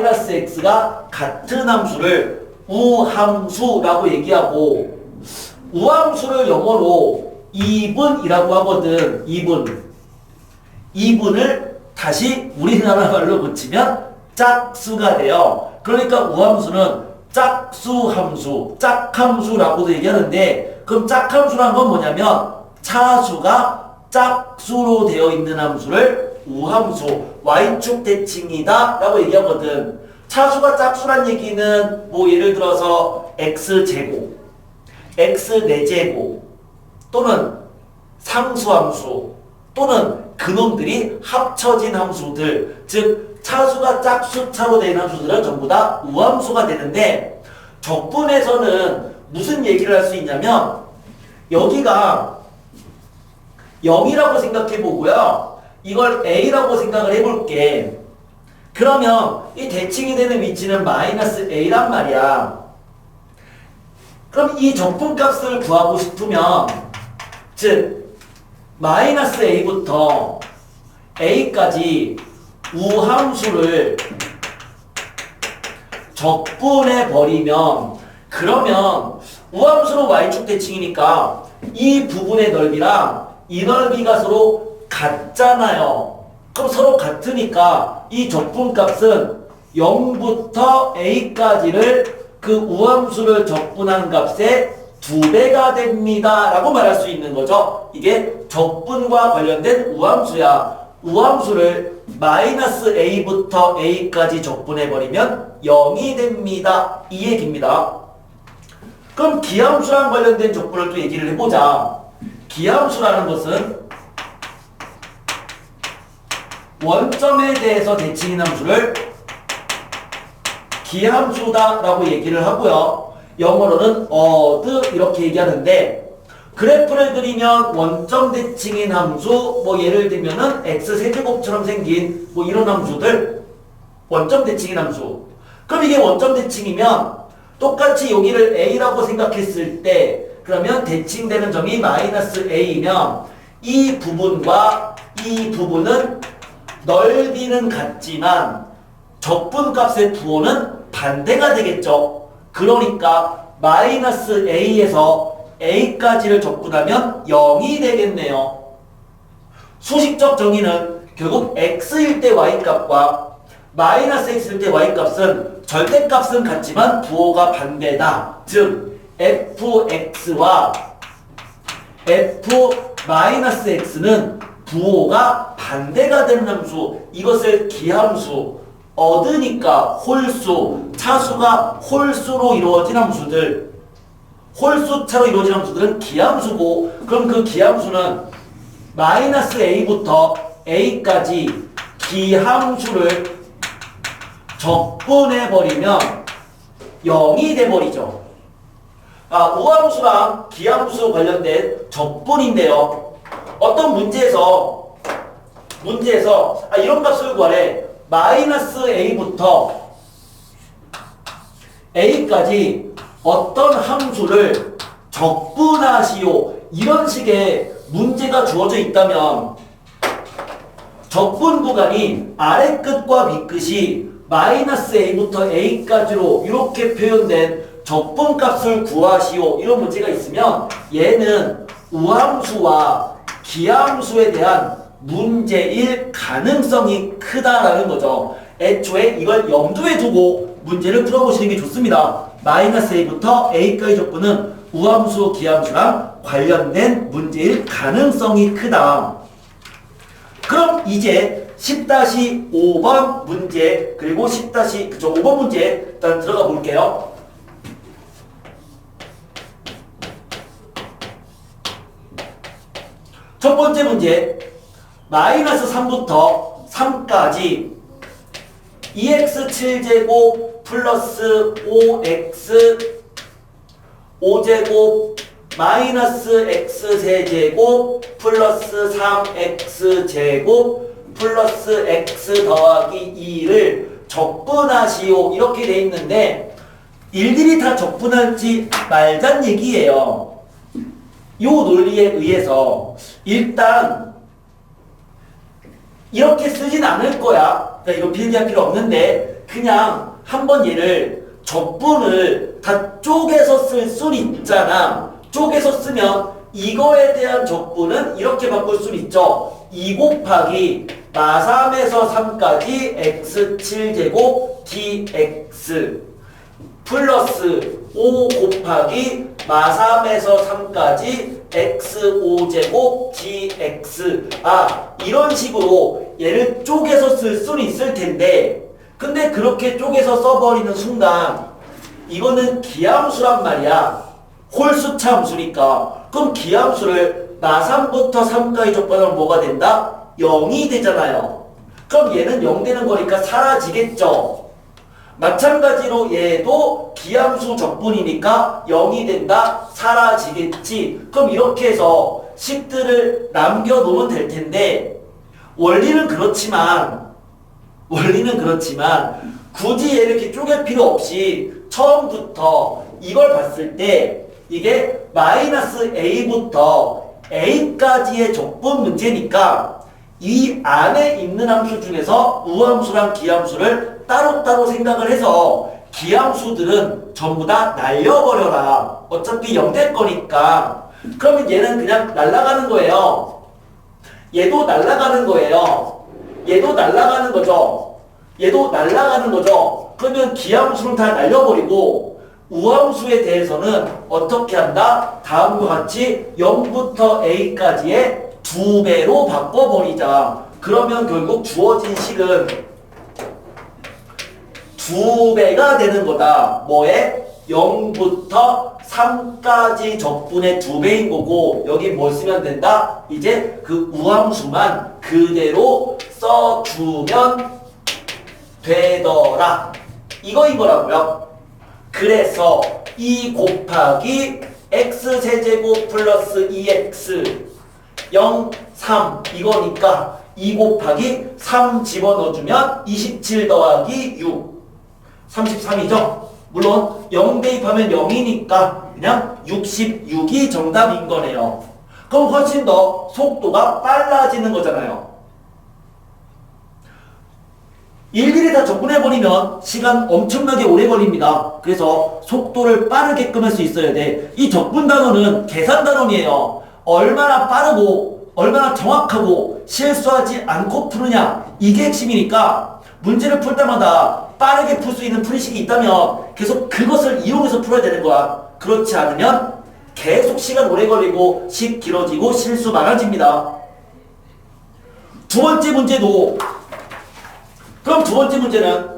f-x가 같은 함수를 우함수라고 얘기하고 우함수를 영어로 이분이라고 하거든. 이분을 다시 우리나라 말로 붙이면 짝수가 돼요. 그러니까 우함수는 짝수함수, 짝함수라고도 얘기하는데 그럼 짝함수란 건 뭐냐면 차수가 짝수로 되어 있는 함수를 우함수, y축 대칭이다 라고 얘기하거든. 차수가 짝수란 얘기는 뭐 예를 들어서 x제곱, x4제곱 또는 상수함수 또는 그놈들이 합쳐진 함수들 즉 차수가 짝수차로 되는 함수들은 전부 다 우함수가 되는데 적분에서는 무슨 얘기를 할 수 있냐면 여기가 0이라고 생각해 보고요. 이걸 a라고 생각을 해볼게. 그러면 이 대칭이 되는 위치는 마이너스 a란 말이야. 그럼 이 적분값을 구하고 싶으면 즉 마이너스 a부터 a까지 우함수를 적분해 버리면, 그러면 우함수로 y축 대칭이니까 이 부분의 넓이랑 이 넓이가 서로 같잖아요. 그럼 서로 같으니까 이 적분값은 0부터 a까지를 그 우함수를 적분한 값의 2배가 됩니다 라고 말할 수 있는 거죠. 이게 적분과 관련된 우함수야. 우함수를 마이너스 a부터 a까지 적분해버리면 0이 됩니다. 이 얘기입니다. 그럼 기함수랑 관련된 적분을 또 얘기를 해보자. 기함수라는 것은 원점에 대해서 대칭인 함수를 기함수다라고 얘기를 하고요. 영어로는 odd 이렇게 얘기하는데, 그래프를 그리면 원점 대칭인 함수, 뭐 예를 들면은 x세제곱처럼 생긴 뭐 이런 함수들, 원점 대칭인 함수. 그럼 이게 원점 대칭이면 똑같이 여기를 a라고 생각했을 때, 그러면 대칭되는 점이 마이너스 a이면 이 부분과 이 부분은 넓이는 같지만 적분값의 부호는 반대가 되겠죠. 그러니까 마이너스 a에서 a까지를 적분하면 0이 되겠네요. 수식적 정의는 결국 x일 때 y값과 마이너스 x일 때 y값은 절대값은 같지만 부호가 반대다. 즉 fx와 f-x는 부호가 반대가 되는 함수, 이것을 기함수, 얻으니까 홀수, 차수가 홀수로 이루어진 함수들, 홀수차로 이루어진 함수들은 기함수고, 그럼 그 기함수는 마이너스 a부터 a까지 기함수를 적분해버리면 0이 돼버리죠. 우함수랑 기함수 관련된 적분인데요. 어떤 문제에서 이런 값을 구하래. 마이너스 a부터 a까지 어떤 함수를 적분하시오. 이런 식의 문제가 주어져 있다면 적분 구간이 아래 끝과 밑끝이 마이너스 a부터 a까지로 이렇게 표현된 적분값을 구하시오. 이런 문제가 있으면 얘는 우함수와 기함수에 대한 문제일 가능성이 크다라는 거죠. 애초에 이걸 염두에 두고 문제를 풀어보시는 게 좋습니다. 마이너스 a부터 a까지 적분은 우함수, 기함수랑 관련된 문제일 가능성이 크다. 그럼 이제 10-5번 문제, 그리고 5번 문제 일단 들어가 볼게요. 첫 번째 문제, 마이너스 3부터 3까지 2x7제곱 플러스 5x 5제곱 마이너스 x세제곱 플러스 3x제곱 플러스 x 더하기 2를 적분하시오. 이렇게 돼 있는데 일일이 다 적분할지 말자는 얘기예요. 요 논리에 의해서 일단 이렇게 쓰진 않을 거야. 그러니까 이거 필기할 필요 없는데 그냥 한번 얘를 적분을 다 쪼개서 쓸 순 있잖아. 쪼개서 쓰면 이거에 대한 적분은 이렇게 바꿀 순 있죠. 2 곱하기 마3에서 3까지 x7제곱 dx 플러스 5 곱하기 마3에서 3까지 x5제곱 dx. 이런 식으로 얘를 쪼개서 쓸 수는 있을 텐데, 근데 그렇게 쪼개서 써버리는 순간 이거는 기함수란 말이야. 홀수차 함수니까. 그럼 기함수를 마3부터 3까지 적분하면 뭐가 된다? 0이 되잖아요. 그럼 얘는 0 되는 거니까 사라지겠죠. 마찬가지로 얘도 기함수 적분이니까 0이 된다? 사라지겠지. 그럼 이렇게 해서 식들을 남겨놓으면 될 텐데, 원리는 그렇지만 굳이 얘를 이렇게 쪼갤 필요 없이 처음부터 이걸 봤을 때 이게 마이너스 a부터 a까지의 적분 문제니까 이 안에 있는 함수 중에서 우함수랑 기함수를 따로따로 생각을 해서 기함수들은 전부 다 날려버려라. 어차피 0 될 거니까. 그러면 얘는 그냥 날아가는 거예요. 얘도 날아가는 거예요. 얘도 날아가는 거죠. 얘도 날아가는 거죠. 그러면 기함수는 다 날려버리고 우함수에 대해서는 어떻게 한다? 다음과 같이 0부터 a까지의 2배로 바꿔버리자. 그러면 결국 주어진 식은 2배가 되는 거다. 뭐에? 0부터 3까지 적분의 2배인 거고 여기 뭘 쓰면 된다? 이제 그 우함수만 그대로 써주면 되더라. 이거인 거라고요. 그래서 2 곱하기 x세제곱 플러스 2x 0, 3 이거니까 2 곱하기 3 집어넣어주면 27 더하기 6 33이죠? 물론 0 대입하면 0이니까 그냥 66이 정답인 거네요. 그럼 훨씬 더 속도가 빨라지는 거잖아요. 일일이 다 접근해버리면 시간 엄청나게 오래 걸립니다. 그래서 속도를 빠르게끔 할 수 있어야 돼. 이 접근 단원은 계산 단원이에요. 얼마나 빠르고 얼마나 정확하고 실수하지 않고 푸느냐 이게 핵심이니까 문제를 풀 때마다 빠르게 풀 수 있는 풀이식이 있다면 계속 그것을 이용해서 풀어야 되는 거야. 그렇지 않으면 계속 시간 오래 걸리고 식 길어지고 실수 많아집니다. 두 번째 문제도 그럼 두 번째 문제는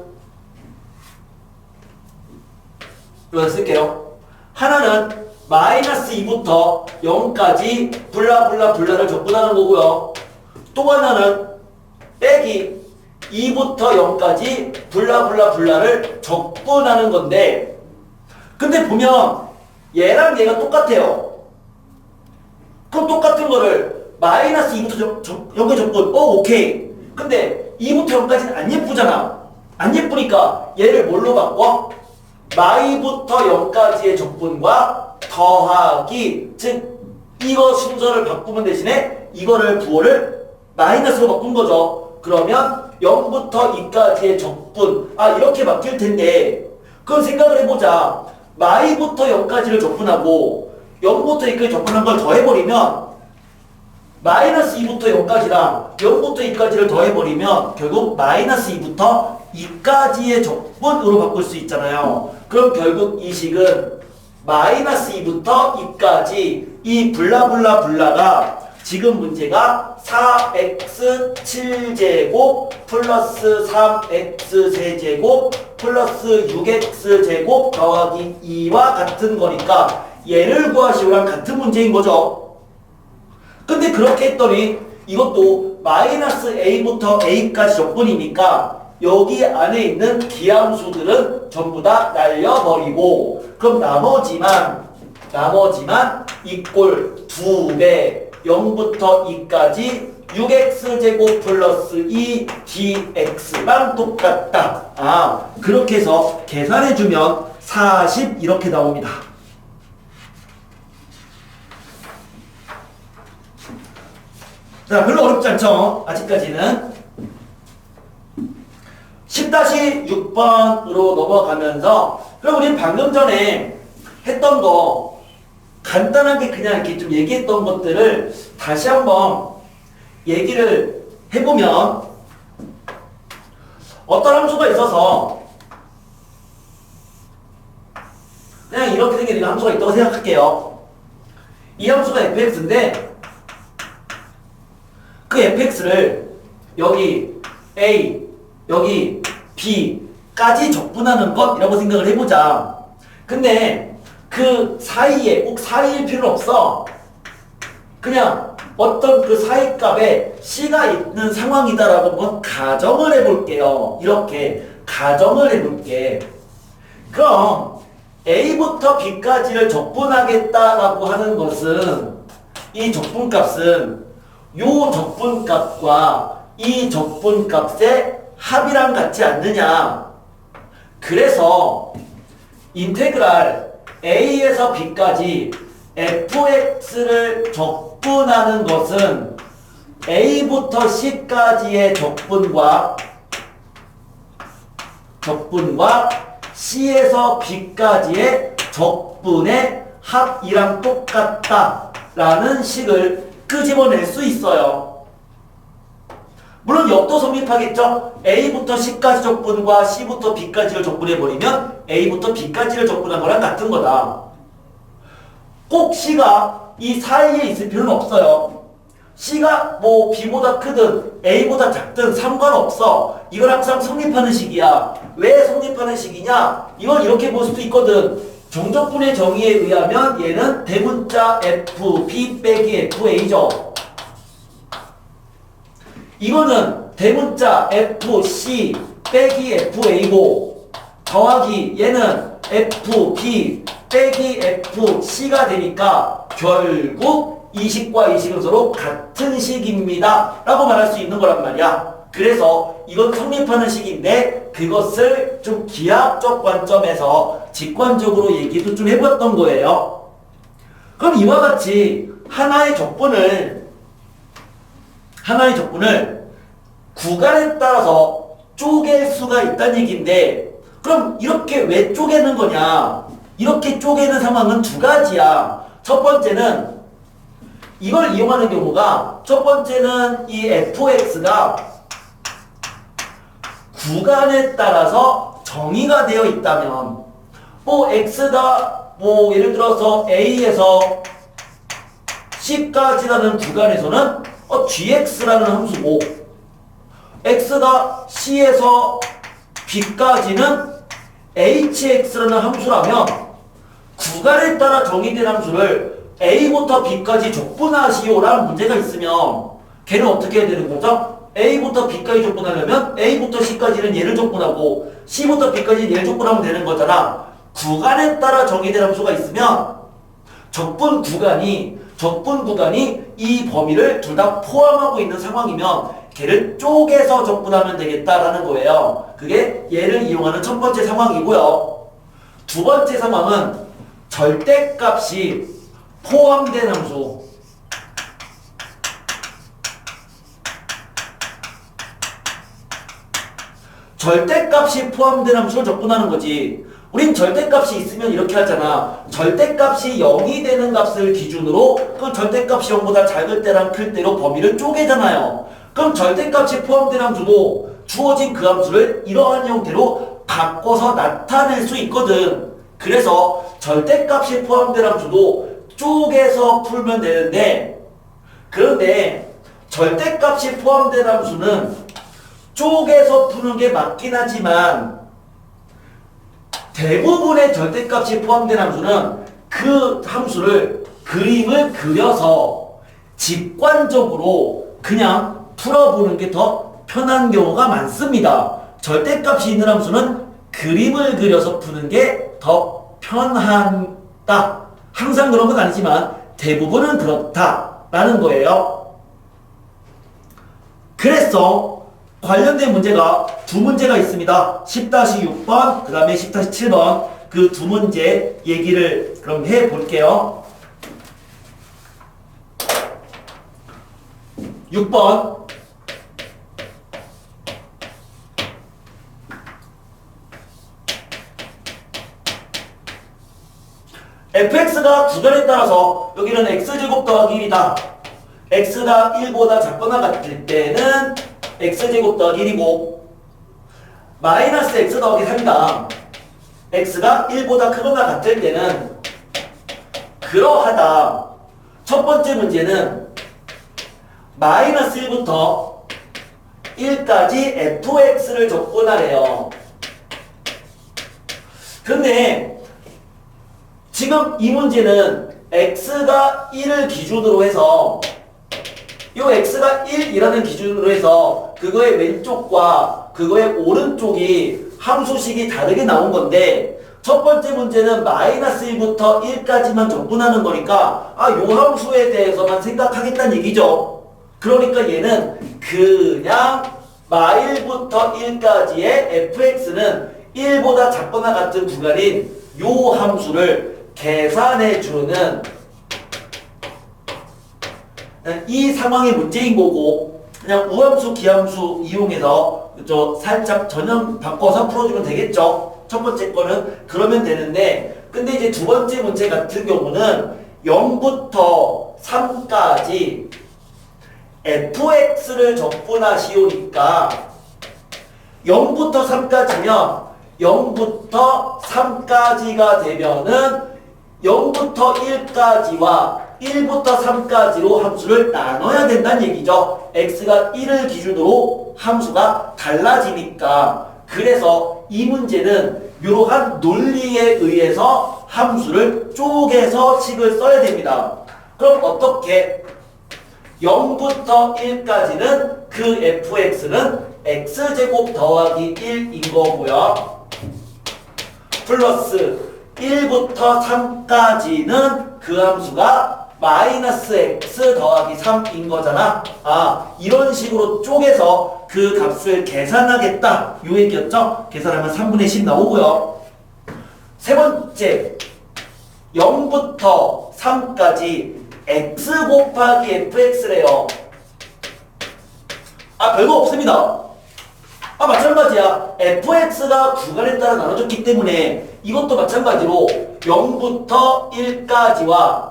이거 쓸게요. 하나는 마이너스 2부터 0까지 블라블라블라를 접근하는 거고요. 또 하나는 빼기 2부터 0까지 블라블라블라를 접근하는 건데 근데 보면 얘랑 얘가 똑같아요. 그럼 똑같은 거를 마이너스 2부터 0까지 접근 오케이. 근데 2부터 0까지는 안 예쁘잖아. 안 예쁘니까 얘를 뭘로 바꿔? 마이부터 0까지의 적분과 더하기 즉 이거 순서를 바꾸면 대신에 이거를 부호를 마이너스로 바꾼 거죠. 그러면 0부터 2까지의 적분 이렇게 바뀔 텐데 그럼 생각을 해보자. 마이부터 0까지를 적분하고 0부터 2까지 적분한 걸 더해버리면 마이너스 2부터 0까지랑 0부터 2까지를 더해버리면 결국 마이너스 2부터 2까지의 적분으로 바꿀 수 있잖아요. 그럼 결국 이 식은 마이너스 2부터 2까지 이 블라블라블라가 지금 문제가 4x 7제곱 플러스 3x 세제곱 플러스 6x 제곱 더하기 2와 같은 거니까 얘를 구하시오랑 같은 문제인 거죠. 근데 그렇게 했더니 이것도 마이너스 a부터 a까지 적분이니까 여기 안에 있는 기함수들은 전부 다 날려버리고 그럼 나머지만 이꼴 2배 0부터 2까지 6x제곱 플러스 2dx만 똑같다. 그렇게 해서 계산해주면 40 이렇게 나옵니다. 자, 별로 어렵지 않죠? 아직까지는 10-6번으로 넘어가면서 그럼 우리는 방금 전에 했던 거 간단하게 그냥 이렇게 좀 얘기했던 것들을 다시 한번 얘기를 해보면 어떤 함수가 있어서 그냥 이렇게 생긴 함수가 있다고 생각할게요. 이 함수가 fx인데 그 fx를 여기 a, 여기 b까지 적분하는 것이라고 생각을 해보자. 근데 그 사이에 꼭 사이일 필요는 없어. 그냥 어떤 그 사이 값에 c가 있는 상황이다라고 한번 가정을 해볼게요. 이렇게 가정을 해볼게. 그럼 a부터 b까지를 적분하겠다라고 하는 것은 이 적분값은 요 적분값과 이 적분값의 합이랑 같지 않느냐. 그래서 인테그랄 a에서 b까지 fx를 적분하는 것은 A부터 C까지의 적분과 C에서 B까지의 적분의 합이랑 똑같다라는 식을 끄집어낼 수 있어요. 물론 역도 성립하겠죠? A부터 C까지 적분과 C부터 B까지를 적분해버리면 A부터 B까지를 적분한 거랑 같은 거다. 꼭 C가 이 사이에 있을 필요는 없어요. C가 뭐 B보다 크든 A보다 작든 상관없어. 이건 항상 성립하는 식이야. 왜 성립하는 식이냐? 이걸 이렇게 볼 수도 있거든. 정적분의 정의에 의하면 얘는 대문자 FB 빼기 FA죠. 이거는 대문자 FC 빼기 FA고 더하기 얘는 FB 빼기 FC가 되니까 결국 이 식과 이 식은 서로 같은 식입니다 라고 말할 수 있는 거란 말이야. 그래서 이건 성립하는 식인데 그것을 좀 기하학적 관점에서 직관적으로 얘기도 좀 해봤던 거예요. 그럼 이와 같이 하나의 적분을 구간에 따라서 쪼갤 수가 있다는 얘기인데 그럼 이렇게 왜 쪼개는 거냐? 이렇게 쪼개는 상황은 두 가지야. 첫 번째는 이걸 이용하는 경우가 첫 번째는 이 fx가 구간에 따라서 정의가 되어 있다면 뭐 x가 뭐 예를 들어서 a에서 c까지라는 구간에서는 gx라는 함수고 x가 c에서 b까지는 hx라는 함수라면 구간에 따라 정의된 함수를 A부터 B까지 적분하시오라는 문제가 있으면 걔는 어떻게 해야 되는 거죠? A부터 B까지 적분하려면 A부터 C까지는 얘를 적분하고 C부터 B까지는 얘를 적분하면 되는 거잖아. 구간에 따라 정의된 함수가 있으면 적분 구간이 이 범위를 둘 다 포함하고 있는 상황이면 걔를 쪼개서 적분하면 되겠다라는 거예요. 그게 얘를 이용하는 첫 번째 상황이고요. 두 번째 상황은 절대값이 포함된 함수 절대값이 포함된 함수를 적분하는 거지. 우린 절대값이 있으면 이렇게 하잖아. 절대값이 0이 되는 값을 기준으로 그 절대값이 0보다 작을 때랑 클 때로 범위를 쪼개잖아요. 그럼 절대값이 포함된 함수도 주어진 그 함수를 이러한 형태로 바꿔서 나타낼 수 있거든. 그래서 절대값이 포함된 함수도 쪼개서 풀면 되는데 그런데 절대값이 포함된 함수는 쪼개서 푸는 게 맞긴 하지만 대부분의 절대값이 포함된 함수는 그 함수를 그림을 그려서 직관적으로 그냥 풀어보는 게 더 편한 경우가 많습니다. 절대값이 있는 함수는 그림을 그려서 푸는 게 더 편하다. 항상 그런 건 아니지만 대부분은 그렇다라는 거예요. 그래서 관련된 문제가 두 문제가 있습니다. 10-6번 그 다음에 10-7번 그 두 문제 얘기를 그럼 해볼게요. 6번 fx가 구간에 따라서 여기는 x제곱 더하기 1이다. x가 1보다 작거나 같을 때는 x제곱 더하기 1이고 마이너스 x 더하기 3이다. x가 1보다 크거나 같을 때는 그러하다. 첫 번째 문제는 마이너스 1부터 1까지 fx를 적분하래요. 근데 지금 이 문제는 x가 1을 기준으로 해서 요 x가 1이라는 기준으로 해서 그거의 왼쪽과 그거의 오른쪽이 함수식이 다르게 나온 건데 첫 번째 문제는 마이너스 1부터 1까지만 적분하는 거니까 요 함수에 대해서만 생각하겠다는 얘기죠. 그러니까 얘는 그냥 마1부터 1까지의 fx는 1보다 작거나 같은 구간인 요 함수를 계산해주는 이 상황의 문제인 거고 그냥 우함수, 기함수 이용해서 살짝 전형 바꿔서 풀어주면 되겠죠. 첫 번째 거는 그러면 되는데 근데 이제 두 번째 문제 같은 경우는 0부터 3까지 fx를 적분하시오니까 0부터 3까지면 0부터 3까지가 되면은 0부터 1까지와 1부터 3까지로 함수를 나눠야 된다는 얘기죠. x가 1을 기준으로 함수가 달라지니까. 그래서 이 문제는 이러한 논리에 의해서 함수를 쪼개서 식을 써야 됩니다. 그럼 어떻게? 0부터 1까지는 그 fx는 x제곱 더하기 1인 거고요. 플러스 1부터 3까지는 그 함수가 마이너스 x 더하기 3인 거잖아. 이런 식으로 쪼개서 그 값을 계산하겠다. 요 얘기였죠? 계산하면 3분의 10 나오고요. 세 번째, 0부터 3까지 x 곱하기 fx래요. 별거 없습니다. 마찬가지야. fx가 구간에 따라 나눠졌기 때문에 이것도 마찬가지로 0부터 1까지와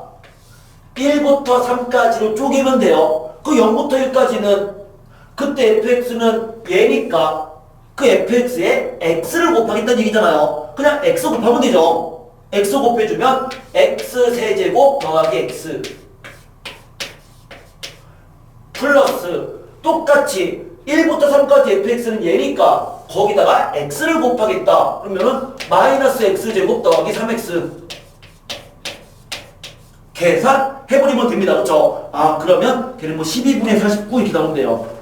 1부터 3까지로 쪼개면 돼요. 그 0부터 1까지는 그때 fx는 얘니까 그 fx에 x를 곱하겠다는 얘기잖아요. 그냥 x 곱하면 되죠. x 곱해주면 x 세제곱 더하기 x 플러스 똑같이 1부터 3까지 fx는 얘니까 거기다가 x를 곱하겠다. 그러면은 마이너스 x제곱 더하기 3x 계산해버리면 됩니다. 그렇죠? 그러면 걔는 뭐 12분의 49 이렇게 나오면 돼요.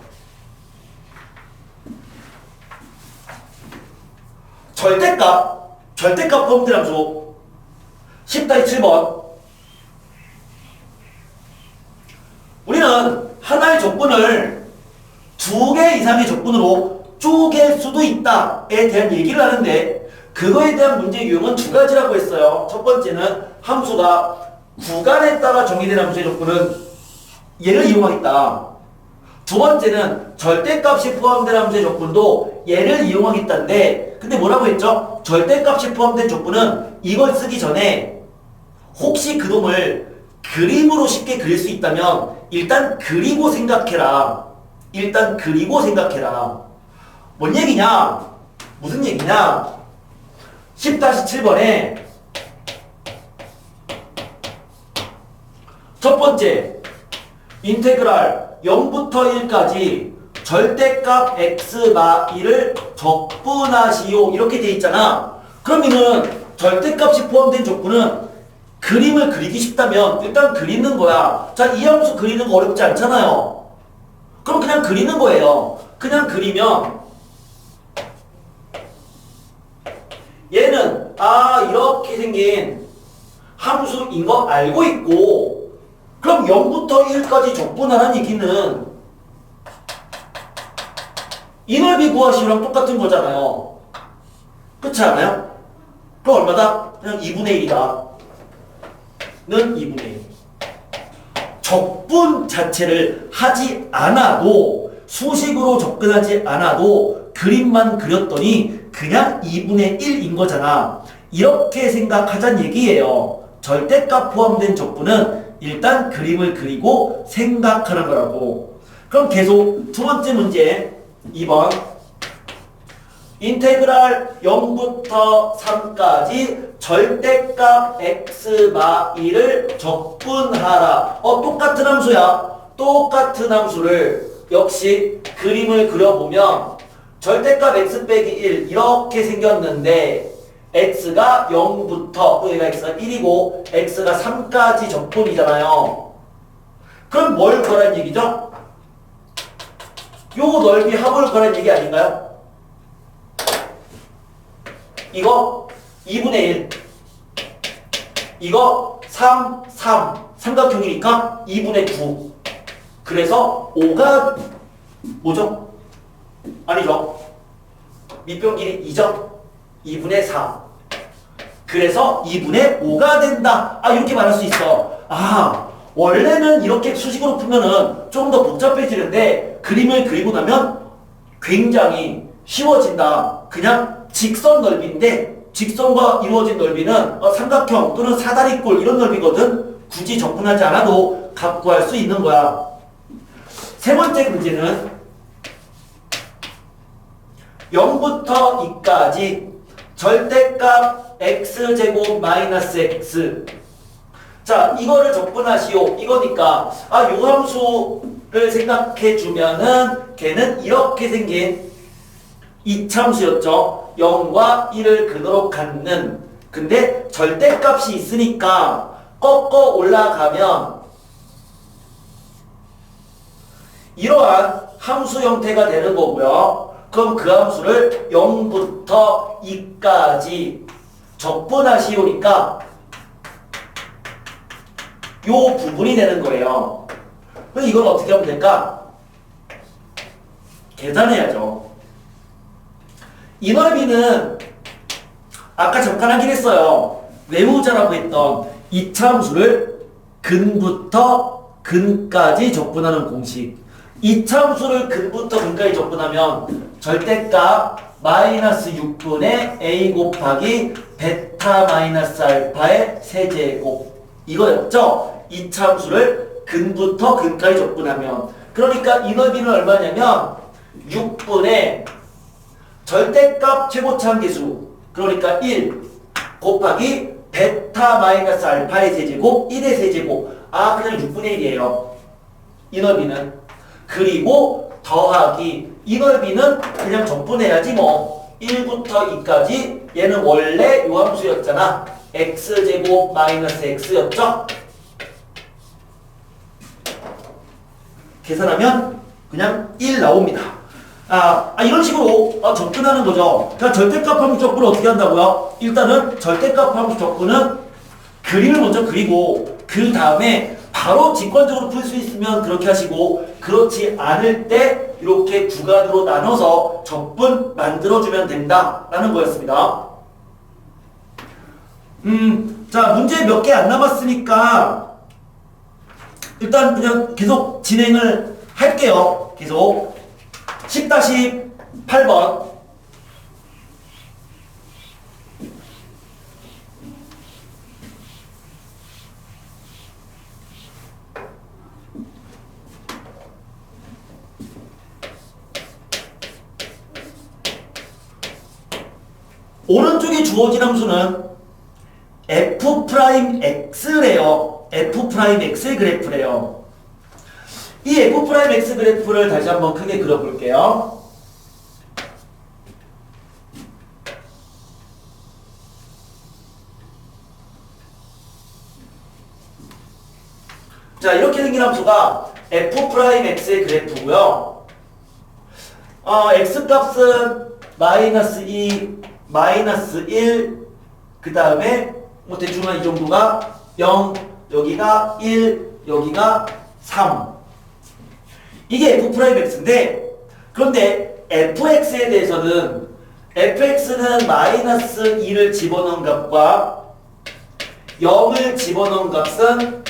절대값 포함된 함수 10-7번. 우리는 하나의 적분을 2개 이상의 적분으로 쪼갤 수도 있다에 대한 얘기를 하는데 그거에 대한 문제 유형은 두 가지라고 했어요. 첫 번째는 함수가 구간에 따라 정의된 함수의 적분은 얘를 이용하겠다. 두 번째는 절대값이 포함된 함수의 적분도 얘를 이용하겠다인데 근데 뭐라고 했죠? 절대값이 포함된 적분은 이걸 쓰기 전에 혹시 그 놈을 그림으로 쉽게 그릴 수 있다면 일단 그리고 생각해라. 뭔 얘기냐? 무슨 얘기냐? 10-7번에 첫 번째 인테그랄 0부터 1까지 절대값 x 마 1을 적분하시오 이렇게 돼 있잖아. 그러면은 절대값이 포함된 적분은 그림을 그리기 쉽다면 일단 그리는 거야. 자, 이 함수 그리는 거 어렵지 않잖아요. 그럼 그냥 그리는 거예요. 그냥 그리면 얘는 이렇게 생긴 함수인 거 알고 있고 그럼 0부터 1까지 적분하라는 얘기는 이 넓이 구하시오랑 똑같은 거잖아요. 그렇지 않아요? 그럼 얼마다? 그냥 2분의 1이다. 는 2분의 1. 적분 자체를 하지 않아도 수식으로 접근하지 않아도 그림만 그렸더니 그냥 2분의 1인 거잖아. 이렇게 생각하자는 얘기예요. 절대값 포함된 적분은 일단 그림을 그리고 생각하는 거라고. 그럼 계속 두 번째 문제 2번 인테그랄 0부터 3까지 절대값 x 마 1을 적분하라. 똑같은 함수야. 똑같은 함수를 역시 그림을 그려보면 절대값 x 빼기 1 이렇게 생겼는데 x가 0부터 그러니까 x가 1이고 x가 3까지 적분이잖아요. 그럼 뭘 구하라는 얘기죠? 요거 넓이 합을 구하라는 얘기 아닌가요? 이거 2분의 1 이거 3, 3 삼각형이니까 2분의 9 그래서 5가 뭐죠? 아니죠. 밑변 길이 2죠. 2분의 4 그래서 2분의 5가 된다. 이렇게 말할 수 있어. 원래는 이렇게 수식으로 풀면은 좀 더 복잡해지는데 그림을 그리고 나면 굉장히 쉬워진다. 그냥 직선 넓이인데 직선과 이루어진 넓이는 삼각형 또는 사다리꼴 이런 넓이거든. 굳이 접근하지 않아도 값 구할 수 있는 거야. 세 번째 문제는 0부터 2까지 절대값 x제곱 마이너스 x. 자, 이거를 접근하시오. 이거니까 요 함수를 생각해 주면은 걔는 이렇게 생긴 이참수였죠. 0과 1을 그대로 갖는. 근데 절대값이 있으니까 꺾어 올라가면 이러한 함수 형태가 되는 거고요. 그럼 그 함수를 0부터 2까지 적분하시오니까 요 부분이 되는 거예요. 그럼 이걸 어떻게 하면 될까? 계산해야죠. 이 넓이는 아까 잠깐 하긴 했어요. 외우자라고 했던 이차함수를 근부터 근까지 적분하는 공식. 이차함수를 근부터 근까지 적분하면 절대값 마이너스 6분의 a 곱하기 베타 마이너스 알파의 세제곱. 이거였죠? 이차함수를 근부터 근까지 적분하면. 그러니까 이 넓이는 얼마냐면 6분의 절대값 최고차함계수, 그러니까 1 곱하기 베타 마이너스 알파의 세제곱 1의 세제곱. 그냥 6분의 1이에요. 이 넓이는. 그리고 더하기 이 넓이는 그냥 적분해야지 뭐. 1부터 2까지 얘는 원래 요 함수였잖아. x제곱 마이너스 x였죠? 계산하면 그냥 1 나옵니다. 이런 식으로 접근하는 거죠. 그러니까 절대값 함수 접근을 어떻게 한다고요? 일단은 절대값 함수 접근은 그림을 먼저 그리고 그 다음에 바로 직관적으로 풀 수 있으면 그렇게 하시고, 그렇지 않을 때 이렇게 구간으로 나눠서 접근 만들어주면 된다라는 거였습니다. 자, 문제 몇 개 안 남았으니까 일단 그냥 계속 진행을 할게요. 계속 10-8번. 오른쪽에 주어진 함수는 f'x래요. f'x의 그래프래요. 이 f'x 그래프를 다시 한번 크게 그려볼게요. 자, 이렇게 생긴 함수가 f'x의 그래프고요. x값은 마이너스 2, 마이너스 1, 그 다음에 뭐 대충 이 정도가 0, 여기가 1, 여기가 3. 이게 f'x인데, 그런데 fx에 대해서는 fx는 마이너스 2를 집어넣은 값과 0을 집어넣은 값은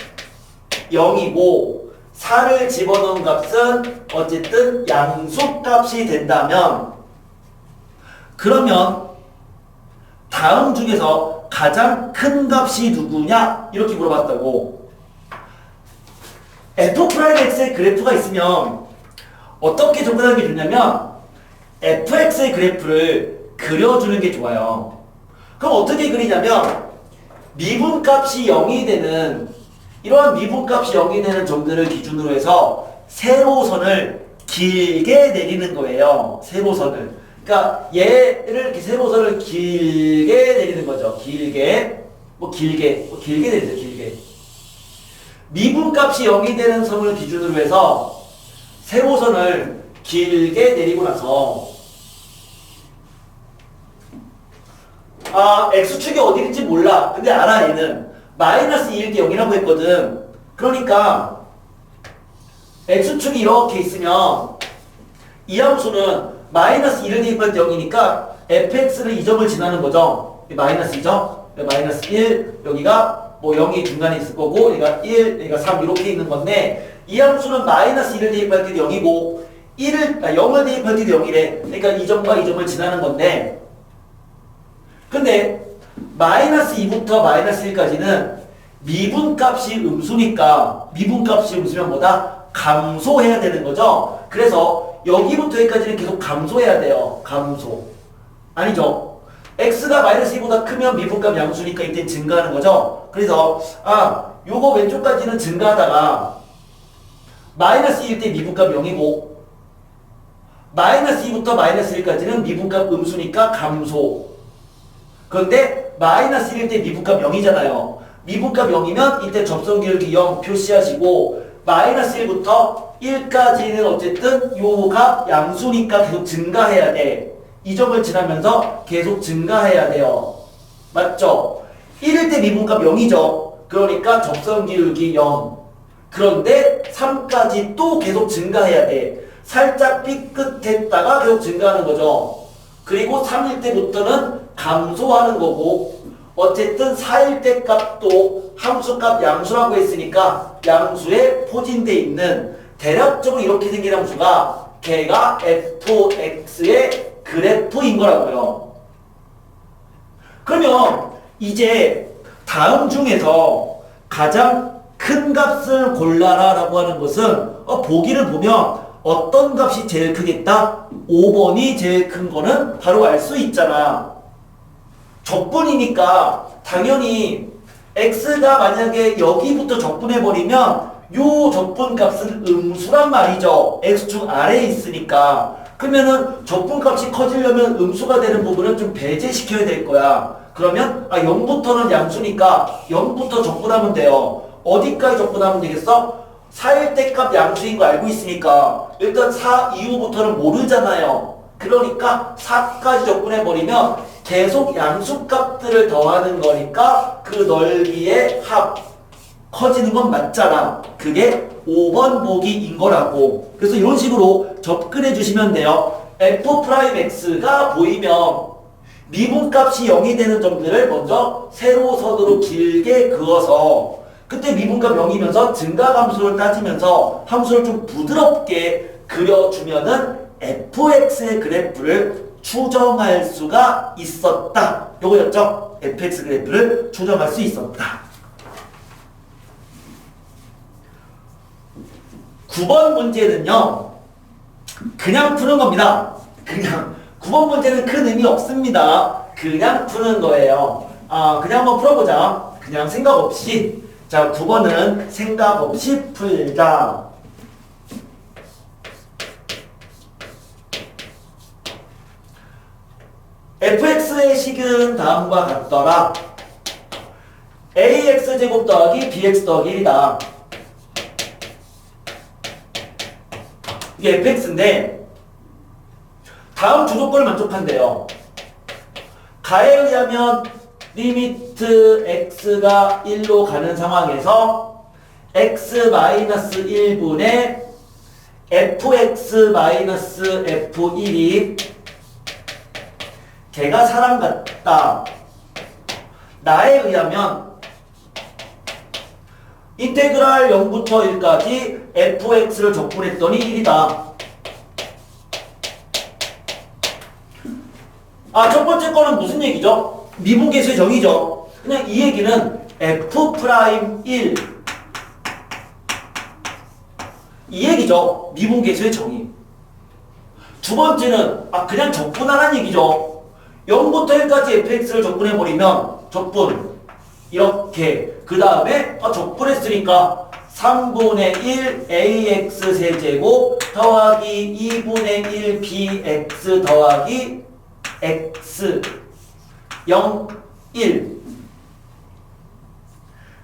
0이고 4를 집어넣은 값은 어쨌든 양수값이 된다면, 그러면 다음 중에서 가장 큰 값이 누구냐? 이렇게 물어봤다고. f'x의 그래프가 있으면 어떻게 접근하는 게 좋냐면 fx의 그래프를 그려주는 게 좋아요. 그럼 어떻게 그리냐면 미분값이 0이 되는, 이러한 미분값이 0이 되는 점들을 기준으로 해서 세로선을 길게 내리는 거예요. 세로선을. 그러니까 얘를 이렇게 세로선을 길게 내리는 거죠. 길게 내리죠. 길게. 미분값이 0이 되는 섬을 기준으로 해서 세로선을 길게 내리고 나서 x축이 어디 있는지 몰라. 근데 알아. 얘는 마이너스 2일 때 0이라고 했거든. 그러니까 x축이 이렇게 있으면 이 함수는 마이너스 1을 대입할 때 0이니까 fx를 이 점을 지나는 거죠. 마이너스 2죠. 마이너스 1, 여기가 뭐 0이 중간에 있을 거고 얘가 1, 얘가 3 이렇게 있는 건데 이 함수는 마이너스 1을 대입할 때도 0이고 0을 대입할 때도 0이래. 그러니까 이 점과 이 점을 지나는 건데 근데 마이너스 2부터 마이너스 1까지는 미분값이 음수니까 미분값이 음수면 뭐다? 감소해야 되는 거죠. 그래서 여기부터 여기까지는 계속 감소해야 돼요. 감소. 아니죠. x가 마이너스 2보다 크면 미분값 양수니까 이때 증가하는 거죠. 그래서 요거 왼쪽까지는 증가하다가 마이너스 1일 때 미분값 0이고 마이너스 2부터 마이너스 1까지는 미분값 음수니까 감소. 그런데 마이너스 1일 때 미분값 0이잖아요. 미분값 0이면 이때 접선기울기 0 표시하시고 마이너스 1부터 1까지는 어쨌든 요 값 양수니까 계속 증가해야 돼. 이 점을 지나면서 계속 증가해야 돼요. 맞죠? 1일 때 미분값 0이죠. 그러니까 접선기울기 0. 그런데 3까지 또 계속 증가해야 돼. 살짝 삐끗했다가 계속 증가하는 거죠. 그리고 3일 때부터는 감소하는 거고 어쨌든 4일 때 값도 함수값 양수라고 했으니까 양수에 포진되어 있는 대략적으로 이렇게 생긴 함수가 걔가 fx의 그래프인 거라고요. 그러면 이제 다음 중에서 가장 큰 값을 골라라 라고 하는 것은 보기를 보면 어떤 값이 제일 크겠다? 5번이 제일 큰 거는 바로 알 수 있잖아. 적분이니까 당연히 x가 만약에 여기부터 적분해버리면 요 적분값은 음수란 말이죠. x축 아래에 있으니까. 그러면은 적분값이 커지려면 음수가 되는 부분은 좀 배제시켜야 될 거야. 그러면 0부터는 양수니까 0부터 적분하면 돼요. 어디까지 적분하면 되겠어? 4일 때 값 양수인 거 알고 있으니까 일단 4 이후부터는 모르잖아요. 그러니까 4까지 적분해버리면 계속 양수값들을 더하는 거니까 그 넓이의 합 커지는 건 맞잖아. 그게 5번 보기인 거라고. 그래서 이런 식으로 접근해 주시면 돼요. f'x가 보이면 미분값이 0이 되는 점들을 먼저 세로선으로 길게 그어서 그때 미분값 0이면서 증가함수를 따지면서 함수를 좀 부드럽게 그려주면은 fx의 그래프를 추정할 수가 있었다. 요거였죠? fx 그래프를 추정할 수 있었다. 9번 문제는요. 그냥 푸는 겁니다. 그냥 9번 문제는 큰 의미 없습니다. 그냥 푸는 거예요. 그냥 한번 풀어보자. 그냥 생각 없이. 자, 9번은 생각 없이 풀자. fx의 식은 다음과 같더라. ax제곱 더하기 bx 더하기 1이다. 이게 fx인데 다음 두 조건을 만족한대요. 가에 의하면 리미트 x가 1로 가는 상황에서 x-1분의 fx-f1이 걔가 사람 같다. 나에 의하면 인테그랄 0부터 1까지 fx를 적분했더니 1이다. 첫 번째 거는 무슨 얘기죠? 미분계수의 정의죠. 그냥 이 얘기는 f'1 이 얘기죠. 미분계수의 정의. 두 번째는 그냥 적분하라는 얘기죠. 0부터 1까지 fx를 적분해버리면 적분 이렇게 그 다음에 적분했으니까 3분의 1 ax 세제곱 더하기 2분의 1 bx 더하기 x 0, 1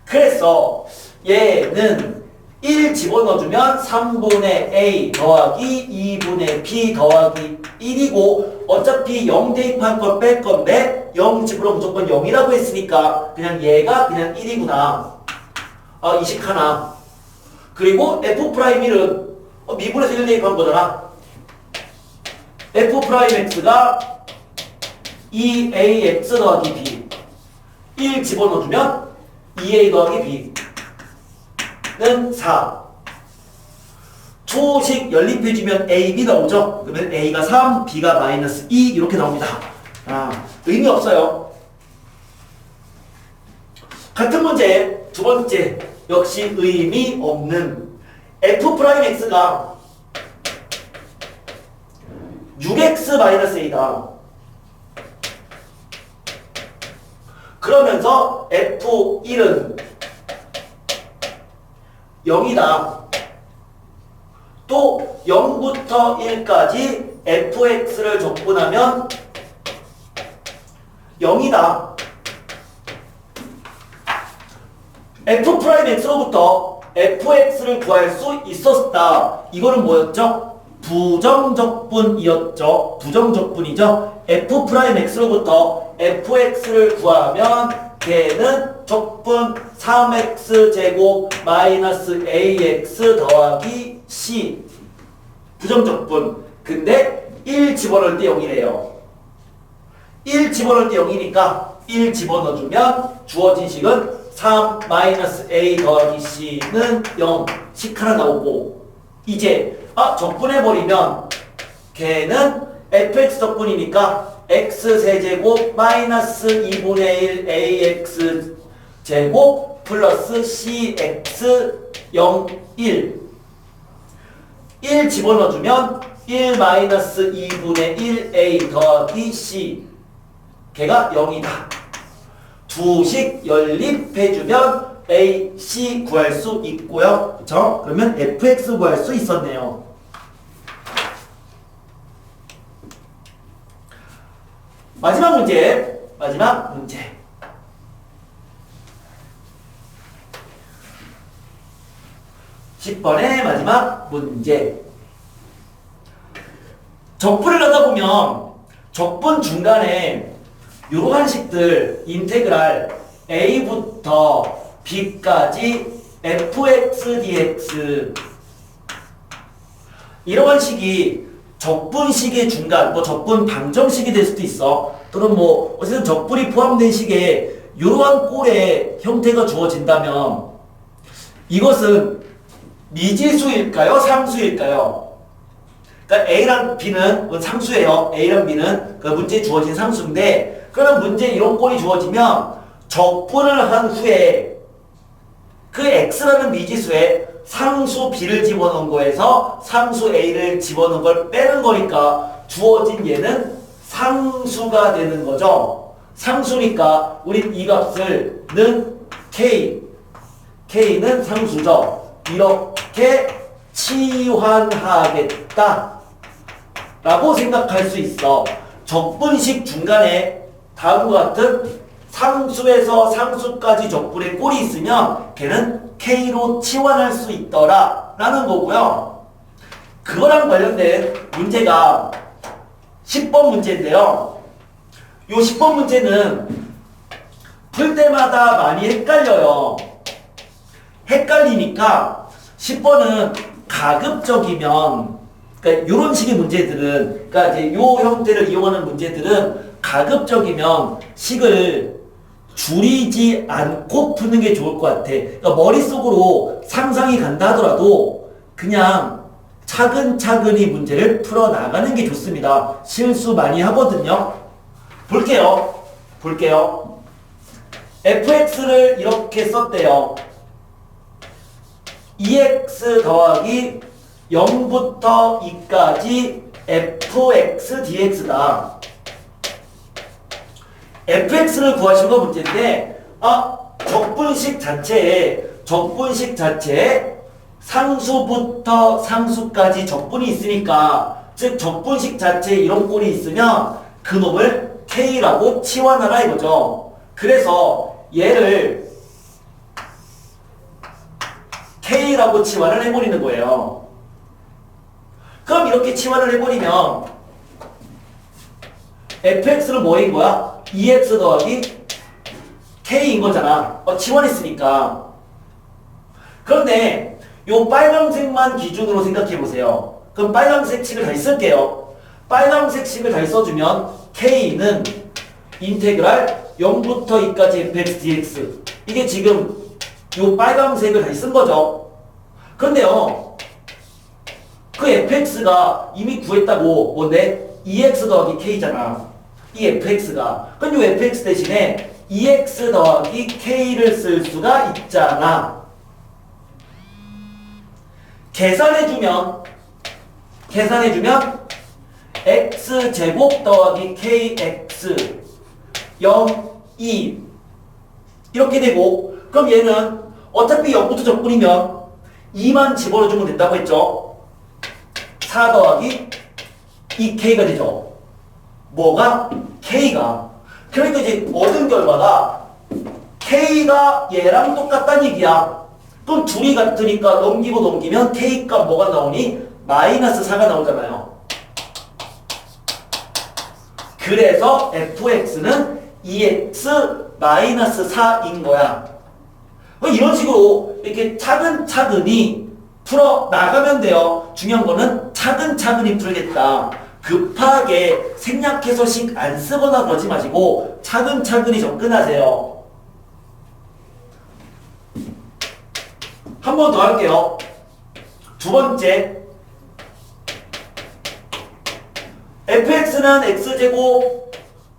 그래서 얘는 1 집어넣어주면 3분의 a 더하기 2분의 b 더하기 1이고 어차피 0 대입한 걸 뺄 건데 0 집으로 무조건 0이라고 했으니까 그냥 얘가 그냥 1이구나. 이식 하나. 그리고 f'1은 미분에서 1 대입한 거잖아. f'x가 2ax 더하기 b 1 집어넣어주면 2a 더하기 b는 4. 초식 연립해주면 a, b 나오죠? 그러면 a가 3, b가 마이너스 2 이렇게 나옵니다. 의미 없어요. 같은 문제 두 번째 역시 의미 없는 f'x가 6x-a다. 그러면서 f1은 0이다. 또 0부터 1까지 fx를 적분하면 0이다. f'x로부터 fx를 구할 수 있었다. 이거는 뭐였죠? 부정적분이었죠. 부정적분이죠. f'x로부터 fx를 구하면 걔는 적분 3x제곱 마이너스 ax 더하기 c. 부정적분. 근데 1 집어넣을 때 0이래요. 1 집어넣을 때 0이니까 1 집어넣어주면 주어진 식은 3 마이너스 a 더하기 c는 0. 식 하나 나오고 이제 적분해버리면 걔는 fx 적분이니까 x세제곱 마이너스 2분의 1 ax 제곱 플러스 cx 0 1 1 집어넣어주면 1 마이너스 2분의 1 a 더하기 c 걔가 0이다. 두식 연립해주면 a, c 구할 수 있고요. 그쵸? 그러면 fx 구할 수 있었네요. 마지막 문제. 10번의 마지막 문제. 적분을 하다 보면 적분 중간에 이러한 식들 인테그랄 a부터 b까지 fx dx 이러한 식이 적분식의 중간, 적분 방정식이 될 수도 있어. 또는 어쨌든 적분이 포함된 식에 이러한 꼴의 형태가 주어진다면 이것은 미지수일까요? 상수일까요? 그러니까 A랑 B는 상수예요. A랑 B는 그 문제에 주어진 상수인데 그러면 문제에 이런 꼴이 주어지면 적분을 한 후에 그 X라는 미지수에 상수 B를 집어넣은 거에서 상수 A를 집어넣은 걸 빼는 거니까 주어진 얘는 상수가 되는 거죠. 상수니까 우린 이 값을 는 K는 상수죠. 이렇게 치환하겠다 라고 생각할 수 있어. 적분식 중간에 다음과 같은 상수에서 상수까지 적분의 꼴이 있으면 걔는 K로 치환할 수 있더라 라는 거고요. 그거랑 관련된 문제가 10번 문제인데요. 요 10번 문제는 풀 때마다 많이 헷갈려요. 헷갈리니까 10번은 가급적이면 그러니까 이런 식의 문제들은 그러니까 이제 요 형태를 이용하는 문제들은 가급적이면 식을 줄이지 않고 푸는 게 좋을 것 같아. 그러니까 머릿속으로 상상이 간다 하더라도 그냥 차근차근히 문제를 풀어나가는 게 좋습니다. 실수 많이 하거든요. 볼게요. fx를 이렇게 썼대요. 2x 더하기 0부터 2까지 fx dx다. fx를 구하신 거 문제인데 적분식 자체에 상수부터 상수까지 적분이 있으니까 즉 적분식 자체에 이런 꼴이 있으면 그놈을 k라고 치환하라 이거죠. 그래서 얘를 k라고 치환을 해버리는 거예요. 그럼 이렇게 치환을 해버리면 fx는 뭐인 거야? 2x 더하기 k인 거잖아. 치환했으니까. 그런데 요 빨간색만 기준으로 생각해 보세요. 그럼 빨간색 식을 다시 쓸게요. 빨간색 식을 다시 써주면 k는 인테그랄 0부터 2까지 fx dx 이게 지금 요 빨간색을 다시 쓴 거죠. 그런데요, 그 fx가 이미 구했다고 뭔데? 2x 더하기 k잖아. 이 fx가. 그럼 요 fx 대신에 2x 더하기 k를 쓸 수가 있잖아. 계산해주면 x제곱 더하기 kx 0, 2 이렇게 되고, 그럼 얘는 어차피 0부터 적분이면 2만 집어넣어주면 된다고 했죠. 4 더하기 2k가 되죠. 뭐가? k가. 그러니까 이제 얻은 결과가 k가 얘랑 똑같다는 얘기야. 그럼 둘이 같으니까 넘기면 k값 뭐가 나오니? 마이너스 4가 나오잖아요. 그래서 fx는 2x 마이너스 4인 거야. 이런 식으로 이렇게 차근차근히 풀어 나가면 돼요. 중요한 거는 차근차근히 풀겠다. 급하게 생략해서씩 안 쓰거나 그러지 마시고 차근차근히 접근하세요. 한 번 더 할게요. 두 번째, fx는 x제곱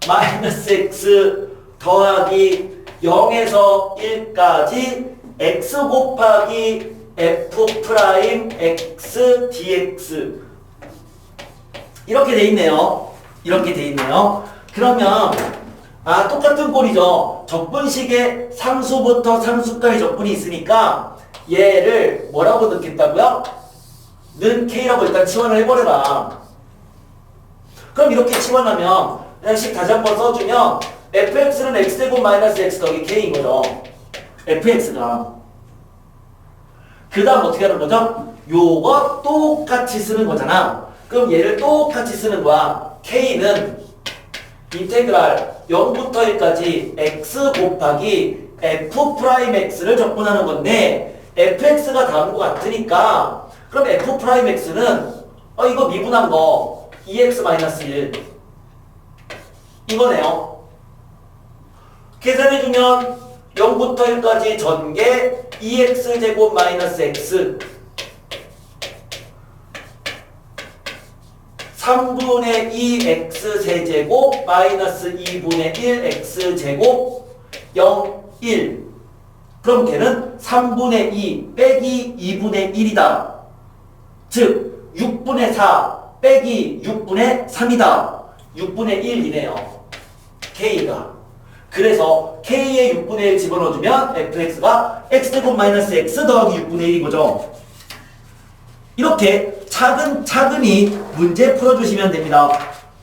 마이너스 x 더하기 0에서 1까지 x 곱하기 f 프라임 x dx 이렇게 돼 있네요. 그러면 똑같은 꼴이죠. 적분식에 상수부터 상수까지 적분이 있으니까 얘를 뭐라고 넣겠다고요? 는 k라고 일단 치환을 해버려라. 그럼 이렇게 치환하면 그냥 식 다시 한번 써주면 fx는 x제곱 마이너스 x 더하기 k인 거죠. fx가. 그 다음 어떻게 하는 거죠? 요거 똑같이 쓰는 거잖아. 그럼 얘를 똑같이 쓰는 거야. k는 인테그랄 0부터 1까지 x 곱하기 f 프라임 x를 적분하는 건데 fx가 다른 거 같으니까 그럼 f 프라임 x는 이거 미분한 거 2x-1 이거네요. 계산해주면 0부터 1까지 전개 2x제곱 마이너스 x 3분의 2 x세제곱 마이너스 2분의 1 x제곱 0, 1 그럼 걔는 3분의 2 빼기 2분의 1이다. 즉 6분의 4 빼기 6분의 3이다. 6분의 1이네요. k가. 그래서 k의 6분의 1 집어넣어주면 fx가 x제곱 마이너스 x 더하기 6분의 1인 거죠. 이렇게 차근차근히 문제 풀어주시면 됩니다.